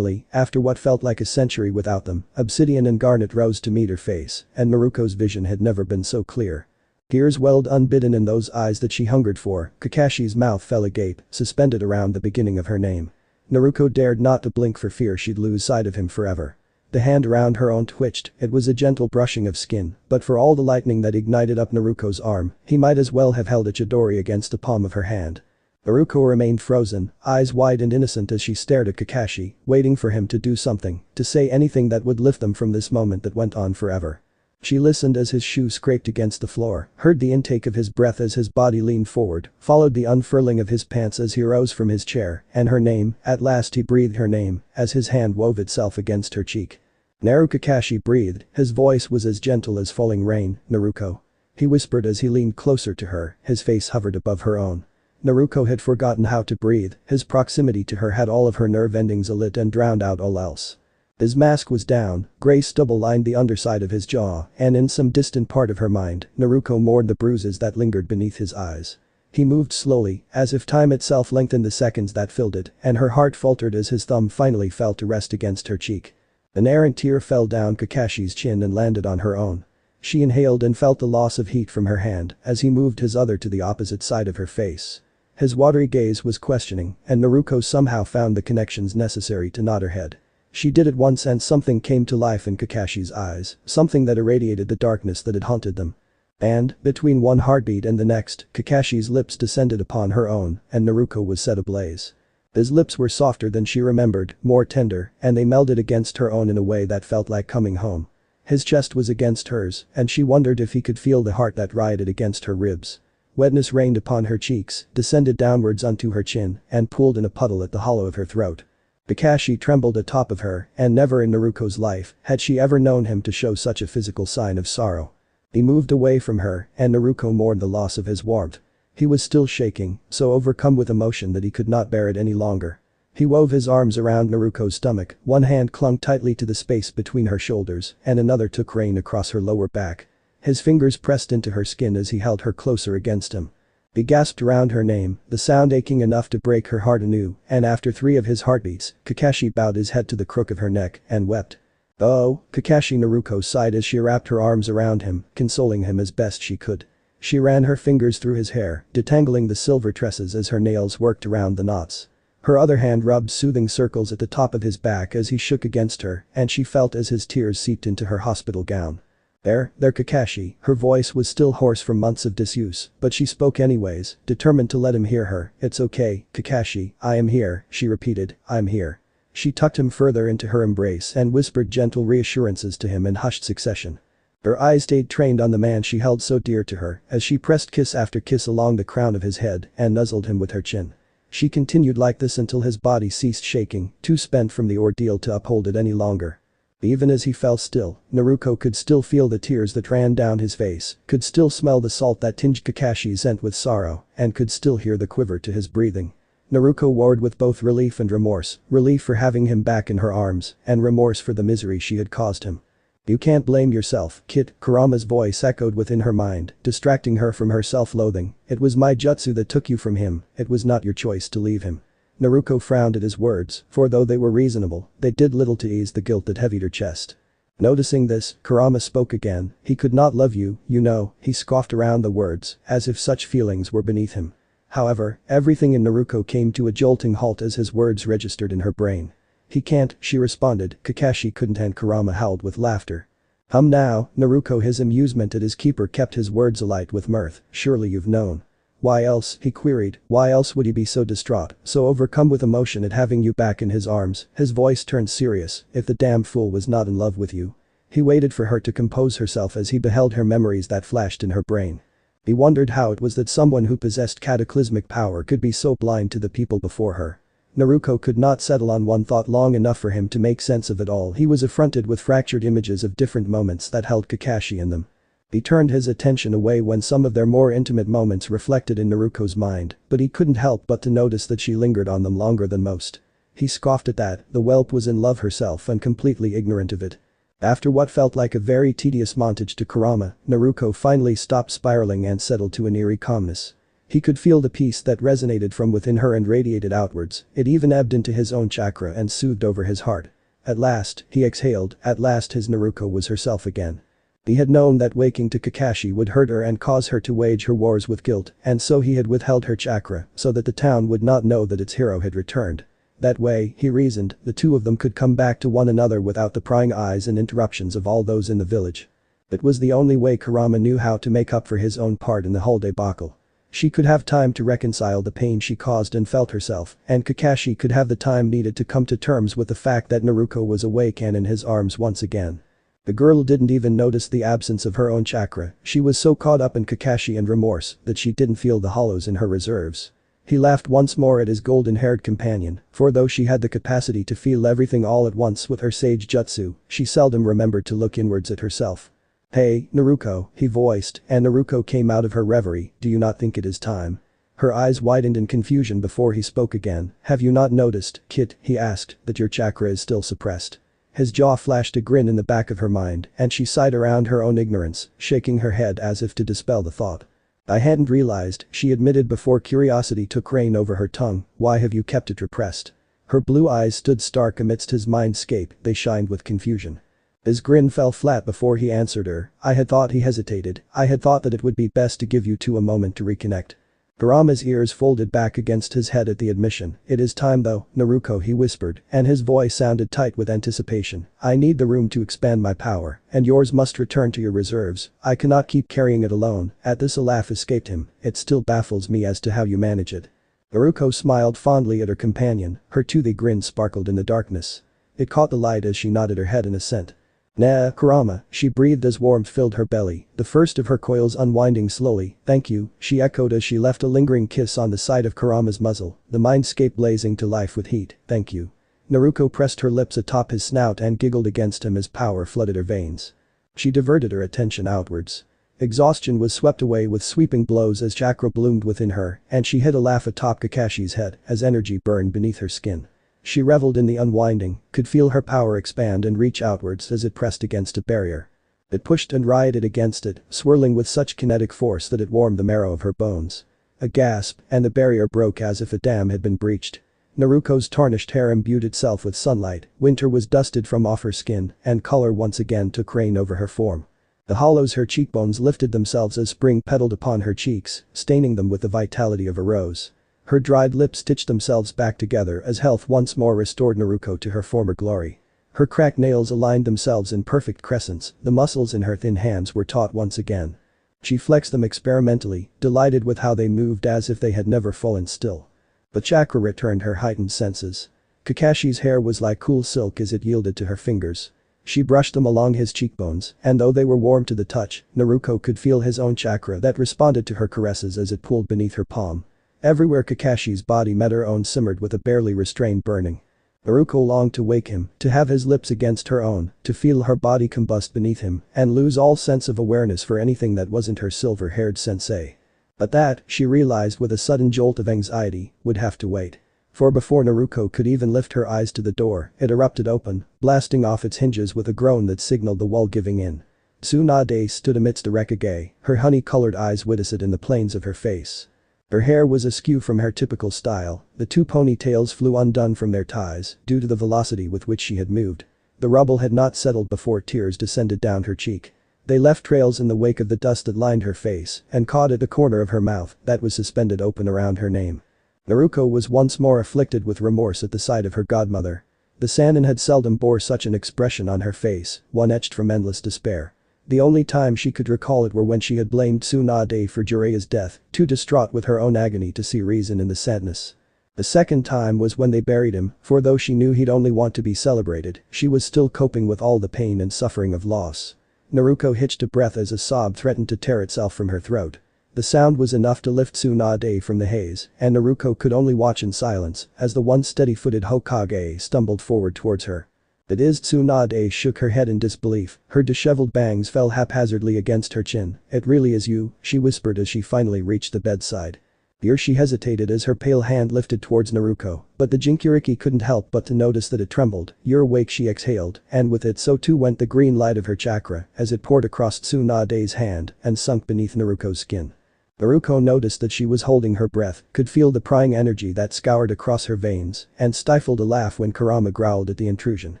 after what felt like a century without them, obsidian and garnet rose to meet her face, and Naruko's vision had never been so clear. Tears welled unbidden in those eyes that she hungered for, Kakashi's mouth fell agape, suspended around the beginning of her name. Naruko dared not to blink for fear she'd lose sight of him forever. The hand around her own twitched, it was a gentle brushing of skin, but for all the lightning that ignited up Naruko's arm, he might as well have held a chidori against the palm of her hand. Naruko remained frozen, eyes wide and innocent as she stared at Kakashi, waiting for him to do something, to say anything that would lift them from this moment that went on forever. She listened as his shoe scraped against the floor, heard the intake of his breath as his body leaned forward, followed the unfurling of his pants as he rose from his chair, and her name, at last he breathed her name, as his hand wove itself against her cheek. Naruko Kakashi breathed, his voice was as gentle as falling rain, "Naruko." He whispered as he leaned closer to her, his face hovered above her own. Naruko had forgotten how to breathe, his proximity to her had all of her nerve endings alit and drowned out all else. His mask was down, gray stubble lined the underside of his jaw, and in some distant part of her mind, Naruko mourned the bruises that lingered beneath his eyes. He moved slowly, as if time itself lengthened the seconds that filled it, and her heart faltered as his thumb finally fell to rest against her cheek. An errant tear fell down Kakashi's chin and landed on her own. She inhaled and felt the loss of heat from her hand as he moved his other to the opposite side of her face. His watery gaze was questioning, and Naruko somehow found the connections necessary to nod her head. She did it once and something came to life in Kakashi's eyes, something that irradiated the darkness that had haunted them. And, between one heartbeat and the next, Kakashi's lips descended upon her own, and Naruko was set ablaze. His lips were softer than she remembered, more tender, and they melded against her own in a way that felt like coming home. His chest was against hers, and she wondered if he could feel the heart that rioted against her ribs. Wetness rained upon her cheeks, descended downwards onto her chin, and pooled in a puddle at the hollow of her throat. Kakashi trembled atop of her, and never in Naruko's life had she ever known him to show such a physical sign of sorrow. He moved away from her, and Naruko mourned the loss of his warmth. He was still shaking, so overcome with emotion that he could not bear it any longer. He wove his arms around Naruko's stomach, one hand clung tightly to the space between her shoulders, and another took rein across her lower back. His fingers pressed into her skin as he held her closer against him. He gasped around her name, the sound aching enough to break her heart anew, and after 3 of his heartbeats, Kakashi bowed his head to the crook of her neck and wept. "Oh," Kakashi Naruko sighed as she wrapped her arms around him, consoling him as best she could. She ran her fingers through his hair, detangling the silver tresses as her nails worked around the knots. Her other hand rubbed soothing circles at the top of his back as he shook against her, and she felt as his tears seeped into her hospital gown. There Kakashi," her voice was still hoarse from months of disuse, but she spoke anyways, determined to let him hear her. "It's okay, Kakashi, I am here," she repeated, "I'm here." She tucked him further into her embrace and whispered gentle reassurances to him in hushed succession. Her eyes stayed trained on the man she held so dear to her as she pressed kiss after kiss along the crown of his head and nuzzled him with her chin. She continued like this until his body ceased shaking, too spent from the ordeal to uphold it any longer. Even as he fell still, Naruko could still feel the tears that ran down his face, could still smell the salt that tinged Kakashi's scent with sorrow, and could still hear the quiver to his breathing. Naruko warred with both relief and remorse, relief for having him back in her arms, and remorse for the misery she had caused him. "You can't blame yourself, kid," Kurama's voice echoed within her mind, distracting her from her self-loathing. "It was my jutsu that took you from him, it was not your choice to leave him." Naruko frowned at his words, for though they were reasonable, they did little to ease the guilt that heavied her chest. Noticing this, Kurama spoke again. "He could not love you, you know," he scoffed around the words, as if such feelings were beneath him. However, everything in Naruko came to a jolting halt as his words registered in her brain. "He can't," she responded. Kakashi couldn't, and Kurama howled with laughter. Now, Naruko, his amusement at his keeper kept his words alight with mirth. "Surely you've known." "Why else?" he queried. "Why else would he be so distraught, so overcome with emotion at having you back in his arms?" His voice turned serious. "If the damn fool was not in love with you." He waited for her to compose herself as he beheld her memories that flashed in her brain. He wondered how it was that someone who possessed cataclysmic power could be so blind to the people before her. Naruko could not settle on one thought long enough for him to make sense of it all. He was affronted with fractured images of different moments that held Kakashi in them. He turned his attention away when some of their more intimate moments reflected in Naruko's mind, but he couldn't help but to notice that she lingered on them longer than most. He scoffed at that, the whelp was in love herself and completely ignorant of it. After what felt like a very tedious montage to Kurama, Naruko finally stopped spiraling and settled to an eerie calmness. He could feel the peace that resonated from within her and radiated outwards, it even ebbed into his own chakra and soothed over his heart. At last, he exhaled, at last his Naruko was herself again. He had known that waking to Kakashi would hurt her and cause her to wage her wars with guilt, and so he had withheld her chakra so that the town would not know that its hero had returned. That way, he reasoned, the two of them could come back to one another without the prying eyes and interruptions of all those in the village. It was the only way Kurama knew how to make up for his own part in the whole debacle. She could have time to reconcile the pain she caused and felt herself, and Kakashi could have the time needed to come to terms with the fact that Naruko was awake and in his arms once again. The girl didn't even notice the absence of her own chakra, she was so caught up in Kakashi and remorse that she didn't feel the hollows in her reserves. He laughed once more at his golden-haired companion, for though she had the capacity to feel everything all at once with her sage jutsu, she seldom remembered to look inwards at herself. "Hey, Naruko," he voiced, and Naruko came out of her reverie, "do you not think it is time?" Her eyes widened in confusion before he spoke again. "Have you not noticed, kid," he asked, "that your chakra is still suppressed?" His jaw flashed a grin in the back of her mind, and she sighed around her own ignorance, shaking her head as if to dispel the thought. "I hadn't realized," she admitted before curiosity took reign over her tongue. "Why have you kept it repressed?" Her blue eyes stood stark amidst his mindscape, they shined with confusion. His grin fell flat before he answered her. "I had thought," he hesitated, "I had thought that it would be best to give you two a moment to reconnect." Kurama's ears folded back against his head at the admission. "It is time though, Naruko," he whispered, and his voice sounded tight with anticipation. "I need the room to expand my power, and yours must return to your reserves. I cannot keep carrying it alone." At this a laugh escaped him. "It still baffles me as to how you manage it." Naruko smiled fondly at her companion, her toothy grin sparkled in the darkness. It caught the light as she nodded her head in assent. "Nah, Kurama," she breathed as warmth filled her belly, the first of her coils unwinding slowly. "Thank you," she echoed as she left a lingering kiss on the side of Kurama's muzzle, the mindscape blazing to life with heat. "Thank you." Naruko pressed her lips atop his snout and giggled against him as power flooded her veins. She diverted her attention outwards. Exhaustion was swept away with sweeping blows as chakra bloomed within her, and she hid a laugh atop Kakashi's head as energy burned beneath her skin. She reveled in the unwinding, could feel her power expand and reach outwards as it pressed against a barrier. It pushed and rioted against it, swirling with such kinetic force that it warmed the marrow of her bones. A gasp, and the barrier broke as if a dam had been breached. Naruko's tarnished hair imbued itself with sunlight, winter was dusted from off her skin, and color once again took reign over her form. The hollows her cheekbones lifted themselves as spring pedaled upon her cheeks, staining them with the vitality of a rose. Her dried lips stitched themselves back together as health once more restored Naruko to her former glory. Her cracked nails aligned themselves in perfect crescents, the muscles in her thin hands were taut once again. She flexed them experimentally, delighted with how they moved as if they had never fallen still. But chakra returned her heightened senses. Kakashi's hair was like cool silk as it yielded to her fingers. She brushed them along his cheekbones, and though they were warm to the touch, Naruko could feel his own chakra that responded to her caresses as it pooled beneath her palm. Everywhere Kakashi's body met her own simmered with a barely restrained burning. Naruko longed to wake him, to have his lips against her own, to feel her body combust beneath him, and lose all sense of awareness for anything that wasn't her silver-haired sensei. But that, she realized with a sudden jolt of anxiety, would have to wait. For before Naruko could even lift her eyes to the door, it erupted open, blasting off its hinges with a groan that signaled the wall giving in. Tsunade stood amidst the wreckage, her honey-colored eyes widened in the planes of her face. Her hair was askew from her typical style, the two ponytails flew undone from their ties due to the velocity with which she had moved. The rubble had not settled before tears descended down her cheek. They left trails in the wake of the dust that lined her face and caught at the corner of her mouth that was suspended open around her name. Naruko was once more afflicted with remorse at the sight of her godmother. The Sannin had seldom bore such an expression on her face, one etched from endless despair. The only time she could recall it were when she had blamed Tsunade for Jiraiya's death, too distraught with her own agony to see reason in the sadness. The second time was when they buried him, for though she knew he'd only want to be celebrated, she was still coping with all the pain and suffering of loss. Naruko hitched a breath as a sob threatened to tear itself from her throat. The sound was enough to lift Tsunade from the haze, and Naruko could only watch in silence as the once steady-footed Hokage stumbled forward towards her. That is, Tsunade shook her head in disbelief, her disheveled bangs fell haphazardly against her chin. "It really is you," she whispered as she finally reached the bedside. Here she hesitated as her pale hand lifted towards Naruko, but the Jinchuriki couldn't help but to notice that it trembled. "You're awake," she exhaled, and with it so too went the green light of her chakra as it poured across Tsunade's hand and sunk beneath Naruko's skin. Naruko noticed that she was holding her breath, could feel the prying energy that scoured across her veins, and stifled a laugh when Kurama growled at the intrusion.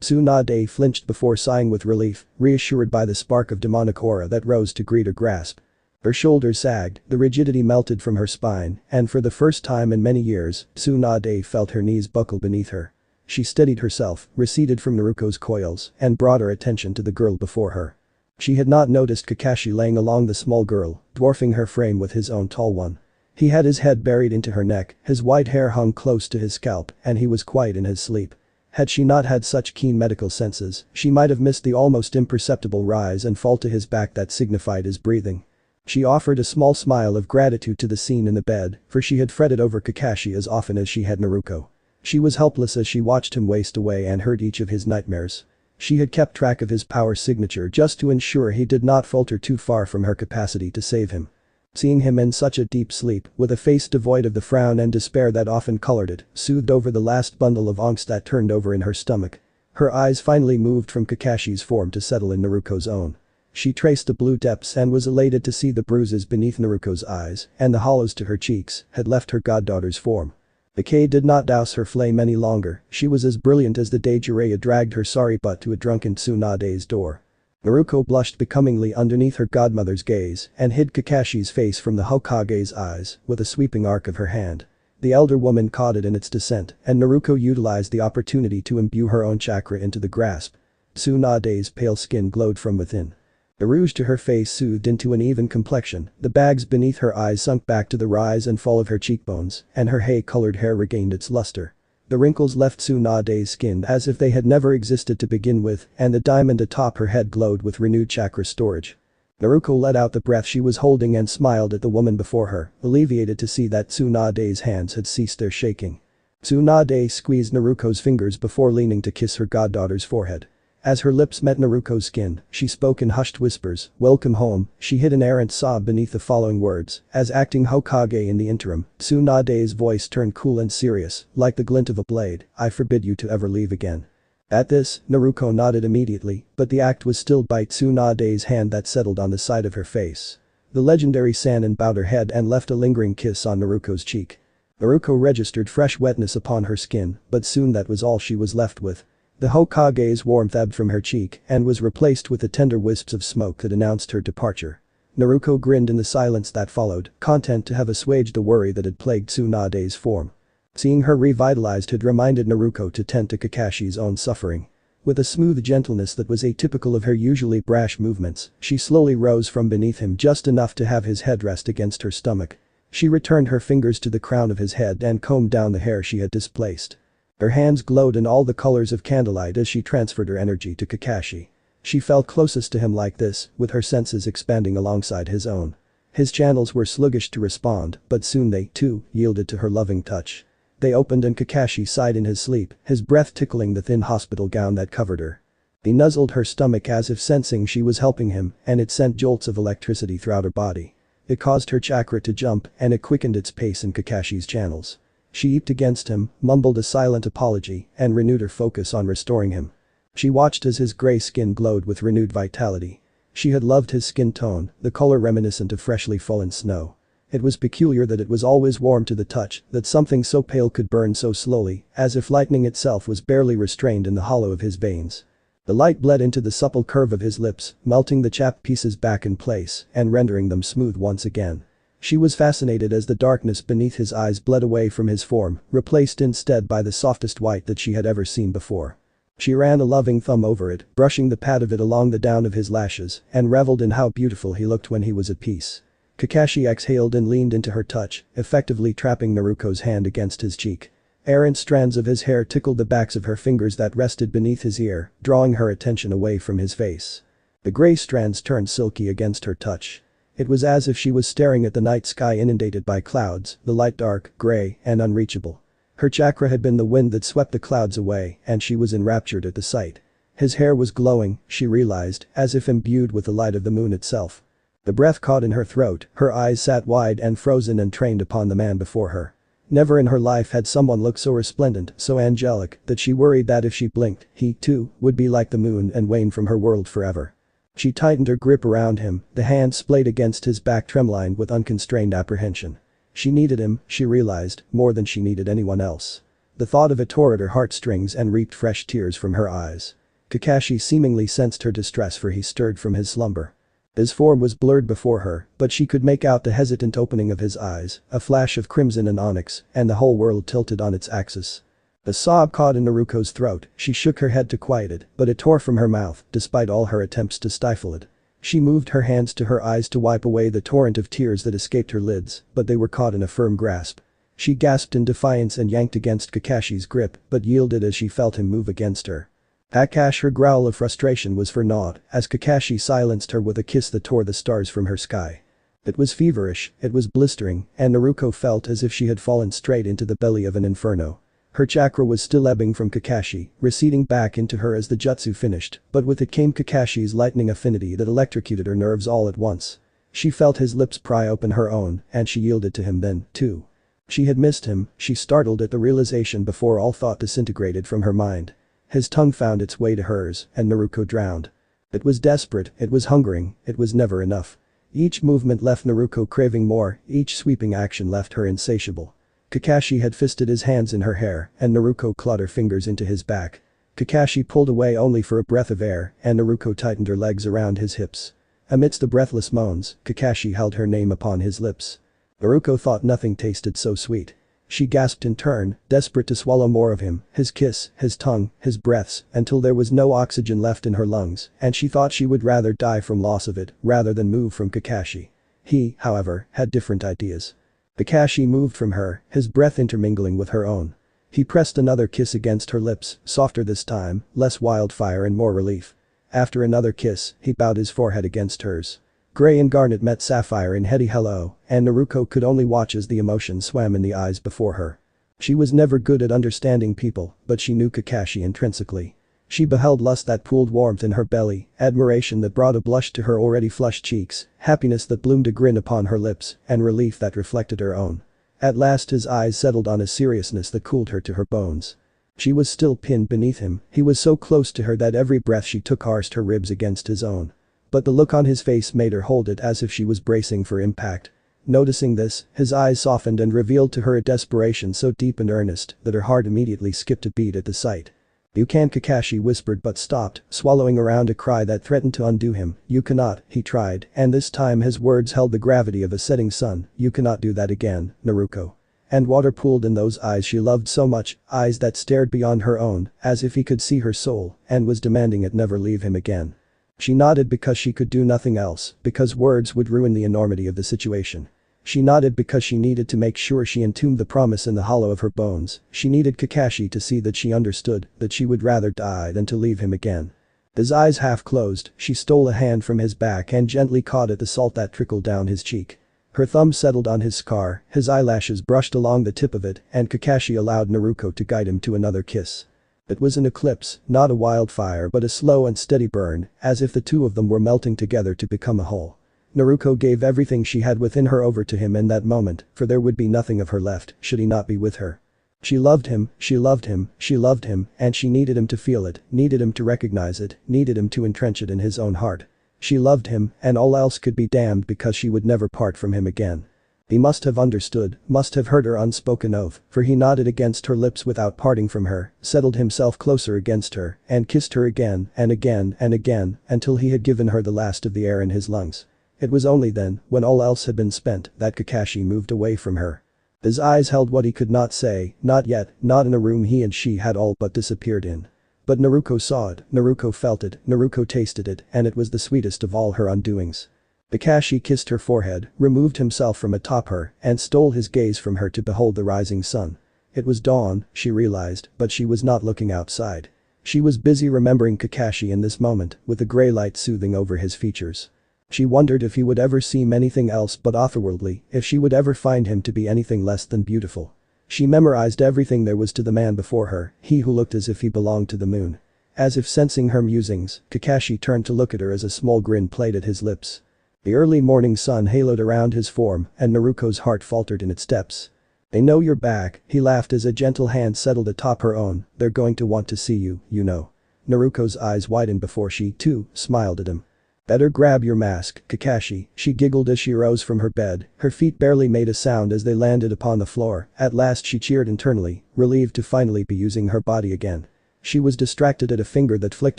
Tsunade flinched before sighing with relief, reassured by the spark of demonic aura that rose to greet her grasp. Her shoulders sagged, the rigidity melted from her spine, and for the first time in many years, Tsunade felt her knees buckle beneath her. She steadied herself, receded from Naruko's coils, and brought her attention to the girl before her. She had not noticed Kakashi laying along the small girl, dwarfing her frame with his own tall one. He had his head buried into her neck, his white hair hung close to his scalp, and he was quiet in his sleep. Had she not had such keen medical senses, she might have missed the almost imperceptible rise and fall to his back that signified his breathing. She offered a small smile of gratitude to the scene in the bed, for she had fretted over Kakashi as often as she had Naruko. She was helpless as she watched him waste away and heard each of his nightmares. She had kept track of his power signature just to ensure he did not falter too far from her capacity to save him. Seeing him in such a deep sleep, with a face devoid of the frown and despair that often colored it, soothed over the last bundle of angst that turned over in her stomach. Her eyes finally moved from Kakashi's form to settle in Naruko's own. She traced the blue depths and was elated to see the bruises beneath Naruko's eyes, and the hollows to her cheeks had left her goddaughter's form. The K did not douse her flame any longer, she was as brilliant as the day Jiraiya dragged her sorry butt to a drunken Tsunade's door. Naruko blushed becomingly underneath her godmother's gaze and hid Kakashi's face from the Hokage's eyes with a sweeping arc of her hand. The elder woman caught it in its descent, and Naruko utilized the opportunity to imbue her own chakra into the grasp. Tsunade's pale skin glowed from within. The rouge to her face soothed into an even complexion, the bags beneath her eyes sunk back to the rise and fall of her cheekbones, and her hay-colored hair regained its luster. The wrinkles left Tsunade's skin as if they had never existed to begin with, and the diamond atop her head glowed with renewed chakra storage. Naruko let out the breath she was holding and smiled at the woman before her, alleviated to see that Tsunade's hands had ceased their shaking. Tsunade squeezed Naruko's fingers before leaning to kiss her goddaughter's forehead. As her lips met Naruko's skin, she spoke in hushed whispers, "Welcome home." She hid an errant sob beneath the following words, as acting Hokage in the interim, Tsunade's voice turned cool and serious, like the glint of a blade, "I forbid you to ever leave again." At this, Naruko nodded immediately, but the act was stilled by Tsunade's hand that settled on the side of her face. The legendary Sannin bowed her head and left a lingering kiss on Naruko's cheek. Naruko registered fresh wetness upon her skin, but soon that was all she was left with. The Hokage's warmth ebbed from her cheek and was replaced with the tender wisps of smoke that announced her departure. Naruko grinned in the silence that followed, content to have assuaged the worry that had plagued Tsunade's form. Seeing her revitalized had reminded Naruko to tend to Kakashi's own suffering. With a smooth gentleness that was atypical of her usually brash movements, she slowly rose from beneath him just enough to have his head rest against her stomach. She returned her fingers to the crown of his head and combed down the hair she had displaced. Her hands glowed in all the colors of candlelight as she transferred her energy to Kakashi. She felt closest to him like this, with her senses expanding alongside his own. His channels were sluggish to respond, but soon they, too, yielded to her loving touch. They opened and Kakashi sighed in his sleep, his breath tickling the thin hospital gown that covered her. He nuzzled her stomach as if sensing she was helping him, and it sent jolts of electricity throughout her body. It caused her chakra to jump, and it quickened its pace in Kakashi's channels. She eeped against him, mumbled a silent apology, and renewed her focus on restoring him. She watched as his gray skin glowed with renewed vitality. She had loved his skin tone, the color reminiscent of freshly fallen snow. It was peculiar that it was always warm to the touch, that something so pale could burn so slowly, as if lightning itself was barely restrained in the hollow of his veins. The light bled into the supple curve of his lips, melting the chapped pieces back in place and rendering them smooth once again. She was fascinated as the darkness beneath his eyes bled away from his form, replaced instead by the softest white that she had ever seen before. She ran a loving thumb over it, brushing the pad of it along the down of his lashes, and reveled in how beautiful he looked when he was at peace. Kakashi exhaled and leaned into her touch, effectively trapping Naruko's hand against his cheek. Errant strands of his hair tickled the backs of her fingers that rested beneath his ear, drawing her attention away from his face. The gray strands turned silky against her touch. It was as if she was staring at the night sky inundated by clouds, the light dark, gray, and unreachable. Her chakra had been the wind that swept the clouds away, and she was enraptured at the sight. His hair was glowing, she realized, as if imbued with the light of the moon itself. The breath caught in her throat, her eyes sat wide and frozen and trained upon the man before her. Never in her life had someone looked so resplendent, so angelic, that she worried that if she blinked, he, too, would be like the moon and wane from her world forever. She tightened her grip around him, the hand splayed against his back trembling with unconstrained apprehension. She needed him, she realized, more than she needed anyone else. The thought of it tore at her heartstrings and reaped fresh tears from her eyes. Kakashi seemingly sensed her distress, for he stirred from his slumber. His form was blurred before her, but she could make out the hesitant opening of his eyes, a flash of crimson and onyx, and the whole world tilted on its axis. A sob caught in Naruko's throat, she shook her head to quiet it, but it tore from her mouth, despite all her attempts to stifle it. She moved her hands to her eyes to wipe away the torrent of tears that escaped her lids, but they were caught in a firm grasp. She gasped in defiance and yanked against Kakashi's grip but yielded as she felt him move against her. Akash, her growl of frustration was for naught as Kakashi silenced her with a kiss that tore the stars from her sky. It was feverish, it was blistering, and Naruko felt as if she had fallen straight into the belly of an inferno. Her chakra was still ebbing from Kakashi, receding back into her as the jutsu finished, but with it came Kakashi's lightning affinity that electrocuted her nerves all at once. She felt his lips pry open her own, and she yielded to him then, too. She had missed him, she startled at the realization before all thought disintegrated from her mind. His tongue found its way to hers, and Naruko drowned. It was desperate, it was hungering, it was never enough. Each movement left Naruko craving more, each sweeping action left her insatiable. Kakashi had fisted his hands in her hair, and Naruko clawed her fingers into his back. Kakashi pulled away only for a breath of air, and Naruko tightened her legs around his hips. Amidst the breathless moans, Kakashi held her name upon his lips. Naruko thought nothing tasted so sweet. She gasped in turn, desperate to swallow more of him, his kiss, his tongue, his breaths, until there was no oxygen left in her lungs, and she thought she would rather die from loss of it rather than move from Kakashi. He, however, had different ideas. Kakashi moved from her, his breath intermingling with her own. He pressed another kiss against her lips, softer this time, less wildfire and more relief. After another kiss, he bowed his forehead against hers. Gray and Garnet met Sapphire in heady hello, and Naruko could only watch as the emotion swam in the eyes before her. She was never good at understanding people, but she knew Kakashi intrinsically. She beheld lust that pooled warmth in her belly, admiration that brought a blush to her already flushed cheeks, happiness that bloomed a grin upon her lips, and relief that reflected her own. At last his eyes settled on a seriousness that cooled her to her bones. She was still pinned beneath him, he was so close to her that every breath she took harshed her ribs against his own. But the look on his face made her hold it as if she was bracing for impact. Noticing this, his eyes softened and revealed to her a desperation so deep and earnest that her heart immediately skipped a beat at the sight. "You can," Kakashi whispered but stopped, swallowing around a cry that threatened to undo him. "You cannot," he tried, and this time his words held the gravity of a setting sun. "You cannot do that again, Naruko." And water pooled in those eyes she loved so much, eyes that stared beyond her own, as if he could see her soul, and was demanding it never leave him again. She nodded because she could do nothing else, because words would ruin the enormity of the situation. She nodded because she needed to make sure she entombed the promise in the hollow of her bones. She needed Kakashi to see that she understood, that she would rather die than to leave him again. His eyes half closed, she stole a hand from his back and gently caught at the salt that trickled down his cheek. Her thumb settled on his scar, his eyelashes brushed along the tip of it, and Kakashi allowed Naruko to guide him to another kiss. It was an eclipse, not a wildfire but a slow and steady burn, as if the two of them were melting together to become a whole. Naruko gave everything she had within her over to him in that moment, for there would be nothing of her left should he not be with her. She loved him, she loved him, she loved him, and she needed him to feel it, needed him to recognize it, needed him to entrench it in his own heart. She loved him, and all else could be damned because she would never part from him again. He must have understood, must have heard her unspoken oath, for he nodded against her lips without parting from her, settled himself closer against her, and kissed her again and again and again, until he had given her the last of the air in his lungs. It was only then, when all else had been spent, that Kakashi moved away from her. His eyes held what he could not say, not yet, not in a room he and she had all but disappeared in. But Naruko saw it, Naruko felt it, Naruko tasted it, and it was the sweetest of all her undoings. Kakashi kissed her forehead, removed himself from atop her, and stole his gaze from her to behold the rising sun. It was dawn, she realized, but she was not looking outside. She was busy remembering Kakashi in this moment, with the gray light soothing over his features. She wondered if he would ever seem anything else but otherworldly, if she would ever find him to be anything less than beautiful. She memorized everything there was to the man before her, he who looked as if he belonged to the moon. As if sensing her musings, Kakashi turned to look at her as a small grin played at his lips. The early morning sun haloed around his form, and Naruko's heart faltered in its depths. "They know you're back," he laughed as a gentle hand settled atop her own. "They're going to want to see you, you know." Naruko's eyes widened before she, too, smiled at him. "Better grab your mask, Kakashi," she giggled as she rose from her bed, her feet barely made a sound as they landed upon the floor. At last she cheered internally, relieved to finally be using her body again. She was distracted at a finger that flicked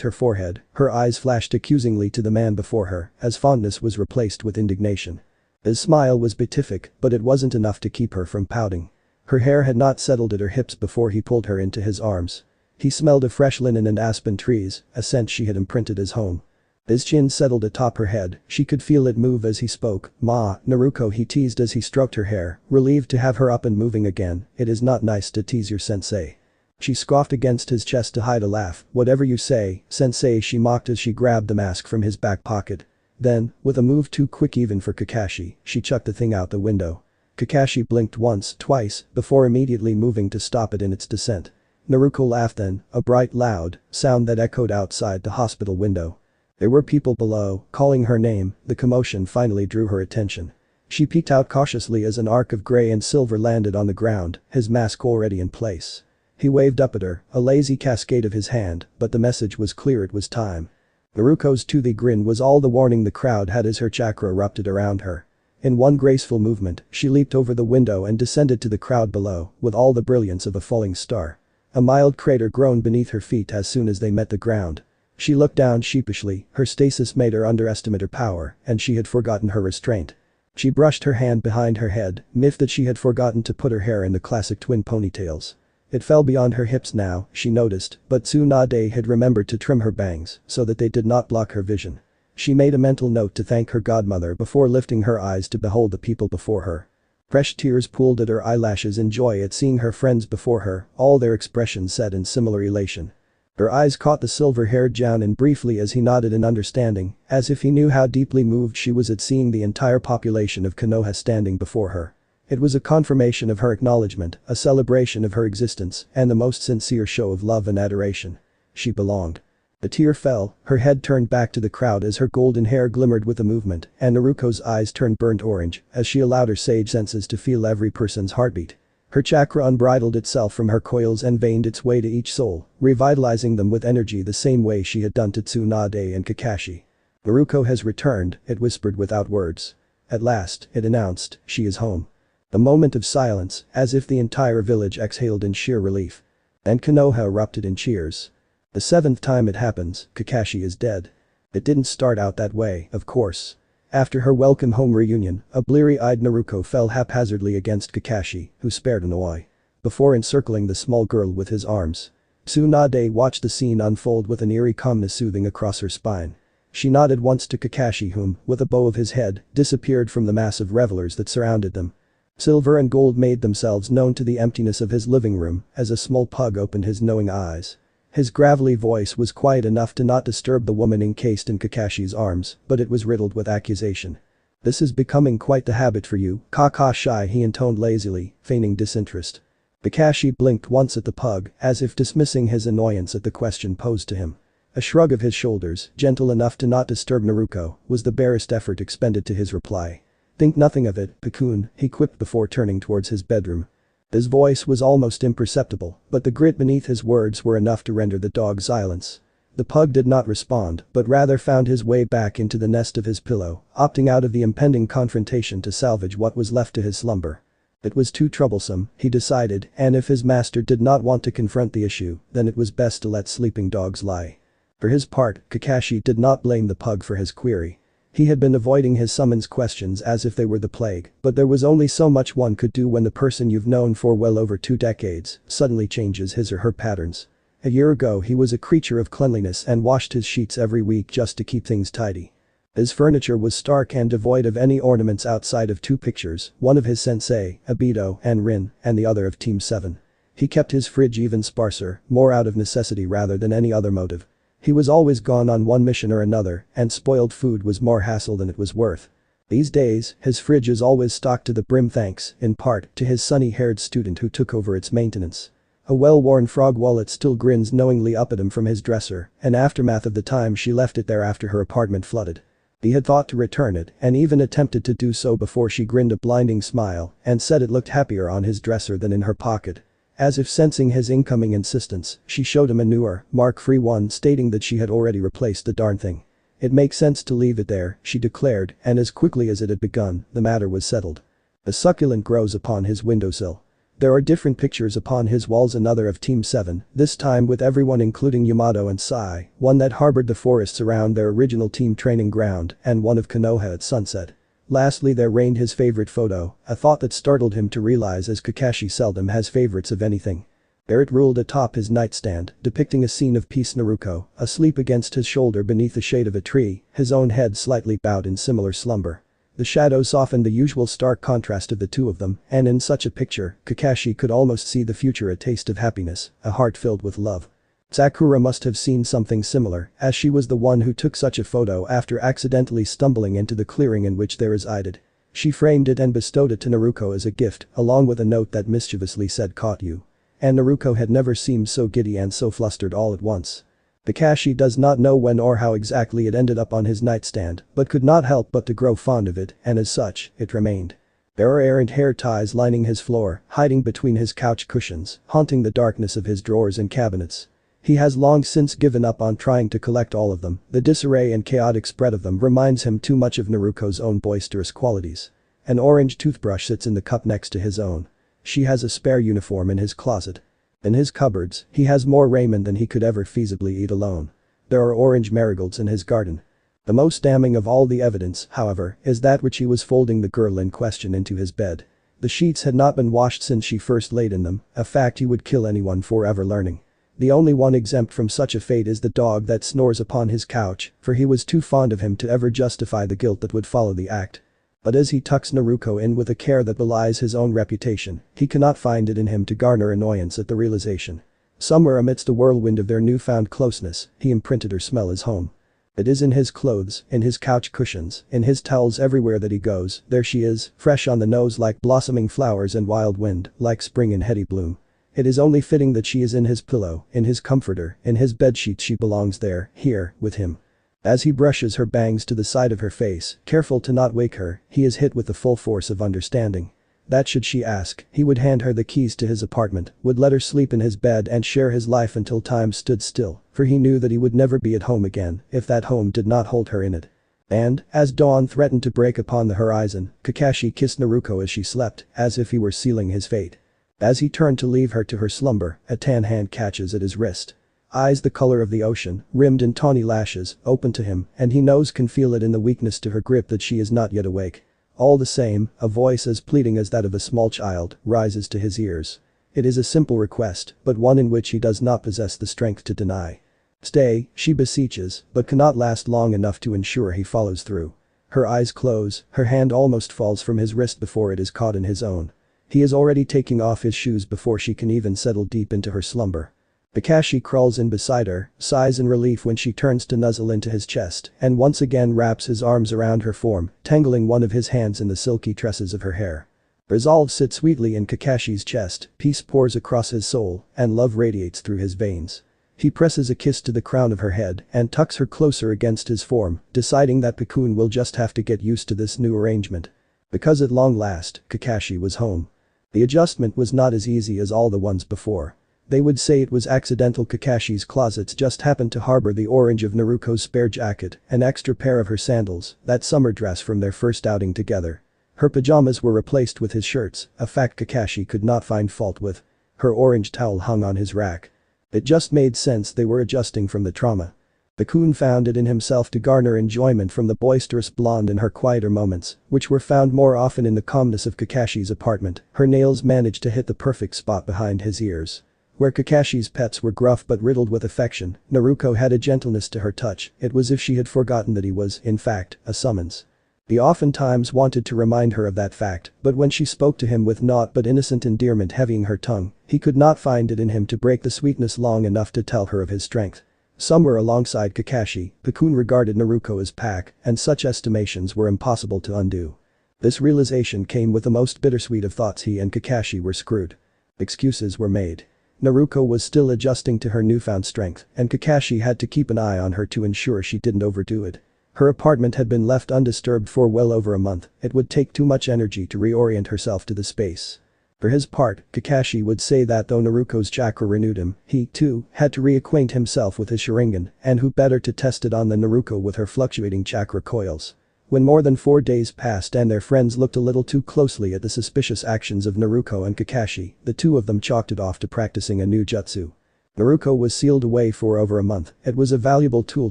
her forehead, her eyes flashed accusingly to the man before her, as fondness was replaced with indignation. His smile was beatific, but it wasn't enough to keep her from pouting. Her hair had not settled at her hips before he pulled her into his arms. He smelled of fresh linen and aspen trees, a scent she had imprinted as home. His chin settled atop her head, she could feel it move as he spoke. "Ma, Naruko," he teased as he stroked her hair, relieved to have her up and moving again. "It is not nice to tease your sensei." She scoffed against his chest to hide a laugh. "Whatever you say, sensei," she mocked as she grabbed the mask from his back pocket. Then, with a move too quick even for Kakashi, she chucked the thing out the window. Kakashi blinked once, twice, before immediately moving to stop it in its descent. Naruko laughed then, a bright loud sound that echoed outside the hospital window. There were people below, calling her name. The commotion finally drew her attention. She peeked out cautiously as an arc of gray and silver landed on the ground, his mask already in place. He waved up at her, a lazy cascade of his hand, but the message was clear, it was time. Naruko's toothy grin was all the warning the crowd had as her chakra erupted around her. In one graceful movement, she leaped over the window and descended to the crowd below, with all the brilliance of a falling star. A mild crater groaned beneath her feet as soon as they met the ground. She looked down sheepishly, her stasis made her underestimate her power, and she had forgotten her restraint. She brushed her hand behind her head, miffed that she had forgotten to put her hair in the classic twin ponytails. It fell beyond her hips now, she noticed, but Tsunade had remembered to trim her bangs so that they did not block her vision. She made a mental note to thank her godmother before lifting her eyes to behold the people before her. Fresh tears pooled at her eyelashes in joy at seeing her friends before her, all their expressions set in similar elation. Her eyes caught the silver-haired Jounin briefly as he nodded in understanding, as if he knew how deeply moved she was at seeing the entire population of Konoha standing before her. It was a confirmation of her acknowledgement, a celebration of her existence, and the most sincere show of love and adoration. She belonged. A tear fell, her head turned back to the crowd as her golden hair glimmered with the movement, and Naruko's eyes turned burnt orange as she allowed her sage senses to feel every person's heartbeat. Her chakra unbridled itself from her coils and veined its way to each soul, revitalizing them with energy the same way she had done to Tsunade and Kakashi. "Naruko has returned," it whispered without words. "At last," it announced, "she is home." A moment of silence, as if the entire village exhaled in sheer relief. And Konoha erupted in cheers. The seventh time it happens, Kakashi is dead. It didn't start out that way, of course. After her welcome home reunion, a bleary-eyed Naruko fell haphazardly against Kakashi, who spared an oi. Before encircling the small girl with his arms. Tsunade watched the scene unfold with an eerie calmness soothing across her spine. She nodded once to Kakashi whom, with a bow of his head, disappeared from the mass of revelers that surrounded them. Silver and gold made themselves known to the emptiness of his living room as a small pug opened his knowing eyes. His gravelly voice was quiet enough to not disturb the woman encased in Kakashi's arms, but it was riddled with accusation. "This is becoming quite the habit for you, Kakashi," he intoned lazily, feigning disinterest. Kakashi blinked once at the pug, as if dismissing his annoyance at the question posed to him. A shrug of his shoulders, gentle enough to not disturb Naruko, was the barest effort expended to his reply. "Think nothing of it, Pikun," he quipped before turning towards his bedroom. His voice was almost imperceptible, but the grit beneath his words were enough to render the dog silence. The pug did not respond, but rather found his way back into the nest of his pillow, opting out of the impending confrontation to salvage what was left to his slumber. It was too troublesome, he decided, and if his master did not want to confront the issue, then it was best to let sleeping dogs lie. For his part, Kakashi did not blame the pug for his query. He had been avoiding his summons questions as if they were the plague, but there was only so much one could do when the person you've known for well over 2 decades suddenly changes his or her patterns. A year ago he was a creature of cleanliness and washed his sheets every week just to keep things tidy. His furniture was stark and devoid of any ornaments outside of 2 pictures, one of his sensei, Obito and Rin, and the other of Team 7. He kept his fridge even sparser, more out of necessity rather than any other motive. He was always gone on one mission or another, and spoiled food was more hassle than it was worth. These days, his fridge is always stocked to the brim thanks, in part, to his sunny-haired student who took over its maintenance. A well-worn frog wallet still grins knowingly up at him from his dresser, an aftermath of the time she left it there after her apartment flooded. He had thought to return it, and even attempted to do so before she grinned a blinding smile and said it looked happier on his dresser than in her pocket. As if sensing his incoming insistence, she showed him a newer, mark-free one stating that she had already replaced the darn thing. "It makes sense to leave it there," she declared, and as quickly as it had begun, the matter was settled. A succulent grows upon his windowsill. There are different pictures upon his walls, another of Team 7, this time with everyone including Yamato and Sai, one that harbored the forests around their original team training ground, and one of Konoha at sunset. Lastly there reigned his favorite photo, a thought that startled him to realize as Kakashi seldom has favorites of anything. There it ruled atop his nightstand, depicting a scene of peace. Naruko, asleep against his shoulder beneath the shade of a tree, his own head slightly bowed in similar slumber. The shadows softened the usual stark contrast of the two of them, and in such a picture, Kakashi could almost see the future, a taste of happiness, a heart filled with love. Sakura must have seen something similar, as she was the one who took such a photo after accidentally stumbling into the clearing in which they resided. She framed it and bestowed it to Naruko as a gift, along with a note that mischievously said "caught you." And Naruko had never seemed so giddy and so flustered all at once. Kakashi does not know when or how exactly it ended up on his nightstand, but could not help but to grow fond of it, and as such, it remained. There are errant hair ties lining his floor, hiding between his couch cushions, haunting the darkness of his drawers and cabinets. He has long since given up on trying to collect all of them, the disarray and chaotic spread of them reminds him too much of Naruko's own boisterous qualities. An orange toothbrush sits in the cup next to his own. She has a spare uniform in his closet. In his cupboards, he has more raiment than he could ever feasibly eat alone. There are orange marigolds in his garden. The most damning of all the evidence, however, is that which he was folding the girl in question into his bed. The sheets had not been washed since she first laid in them, a fact he would kill anyone for ever learning. The only one exempt from such a fate is the dog that snores upon his couch, for he was too fond of him to ever justify the guilt that would follow the act. But as he tucks Naruko in with a care that belies his own reputation, he cannot find it in him to garner annoyance at the realization. Somewhere amidst the whirlwind of their newfound closeness, he imprinted her smell as home. It is in his clothes, in his couch cushions, in his towels, everywhere that he goes, there she is, fresh on the nose like blossoming flowers and wild wind, like spring in heady bloom. It is only fitting that she is in his pillow, in his comforter, in his bedsheet. She belongs there, here, with him. As he brushes her bangs to the side of her face, careful to not wake her, he is hit with the full force of understanding. That should she ask, he would hand her the keys to his apartment, would let her sleep in his bed and share his life until time stood still, for he knew that he would never be at home again if that home did not hold her in it. And, as dawn threatened to break upon the horizon, Kakashi kissed Naruko as she slept, as if he were sealing his fate. As he turned to leave her to her slumber, a tan hand catches at his wrist. Eyes the color of the ocean, rimmed in tawny lashes, open to him, and he knows, can feel it in the weakness to her grip, that she is not yet awake. All the same, a voice as pleading as that of a small child rises to his ears. It is a simple request, but one in which he does not possess the strength to deny. Stay, she beseeches, but cannot last long enough to ensure he follows through. Her eyes close, her hand almost falls from his wrist before it is caught in his own. He is already taking off his shoes before she can even settle deep into her slumber. Kakashi crawls in beside her, sighs in relief when she turns to nuzzle into his chest, and once again wraps his arms around her form, tangling one of his hands in the silky tresses of her hair. Resolve sits sweetly in Kakashi's chest, peace pours across his soul, and love radiates through his veins. He presses a kiss to the crown of her head and tucks her closer against his form, deciding that Cocoon will just have to get used to this new arrangement. Because at long last, Kakashi was home. The adjustment was not as easy as all the ones before. They would say it was accidental. Kakashi's closets just happened to harbor the orange of Naruko's spare jacket, an extra pair of her sandals, that summer dress from their first outing together. Her pajamas were replaced with his shirts, a fact Kakashi could not find fault with. Her orange towel hung on his rack. It just made sense they were adjusting from the trauma. Cocoon found it in himself to garner enjoyment from the boisterous blonde in her quieter moments, which were found more often in the calmness of Kakashi's apartment. Her nails managed to hit the perfect spot behind his ears. Where Kakashi's pets were gruff but riddled with affection, Naruko had a gentleness to her touch. It was as if she had forgotten that he was, in fact, a summons. He oftentimes wanted to remind her of that fact, but when she spoke to him with naught but innocent endearment heavying her tongue, he could not find it in him to break the sweetness long enough to tell her of his strength. Somewhere alongside Kakashi, Cocoon regarded Naruko as pack, and such estimations were impossible to undo. This realization came with the most bittersweet of thoughts. He and Kakashi were screwed. Excuses were made. Naruko was still adjusting to her newfound strength, and Kakashi had to keep an eye on her to ensure she didn't overdo it. Her apartment had been left undisturbed for well over a month. It would take too much energy to reorient herself to the space. For his part, Kakashi would say that though Naruko's chakra renewed him, he, too, had to reacquaint himself with his Sharingan, and who better to test it on than Naruko with her fluctuating chakra coils. When more than 4 days passed and their friends looked a little too closely at the suspicious actions of Naruko and Kakashi, the two of them chalked it off to practicing a new jutsu. Naruko was sealed away for over a month. It was a valuable tool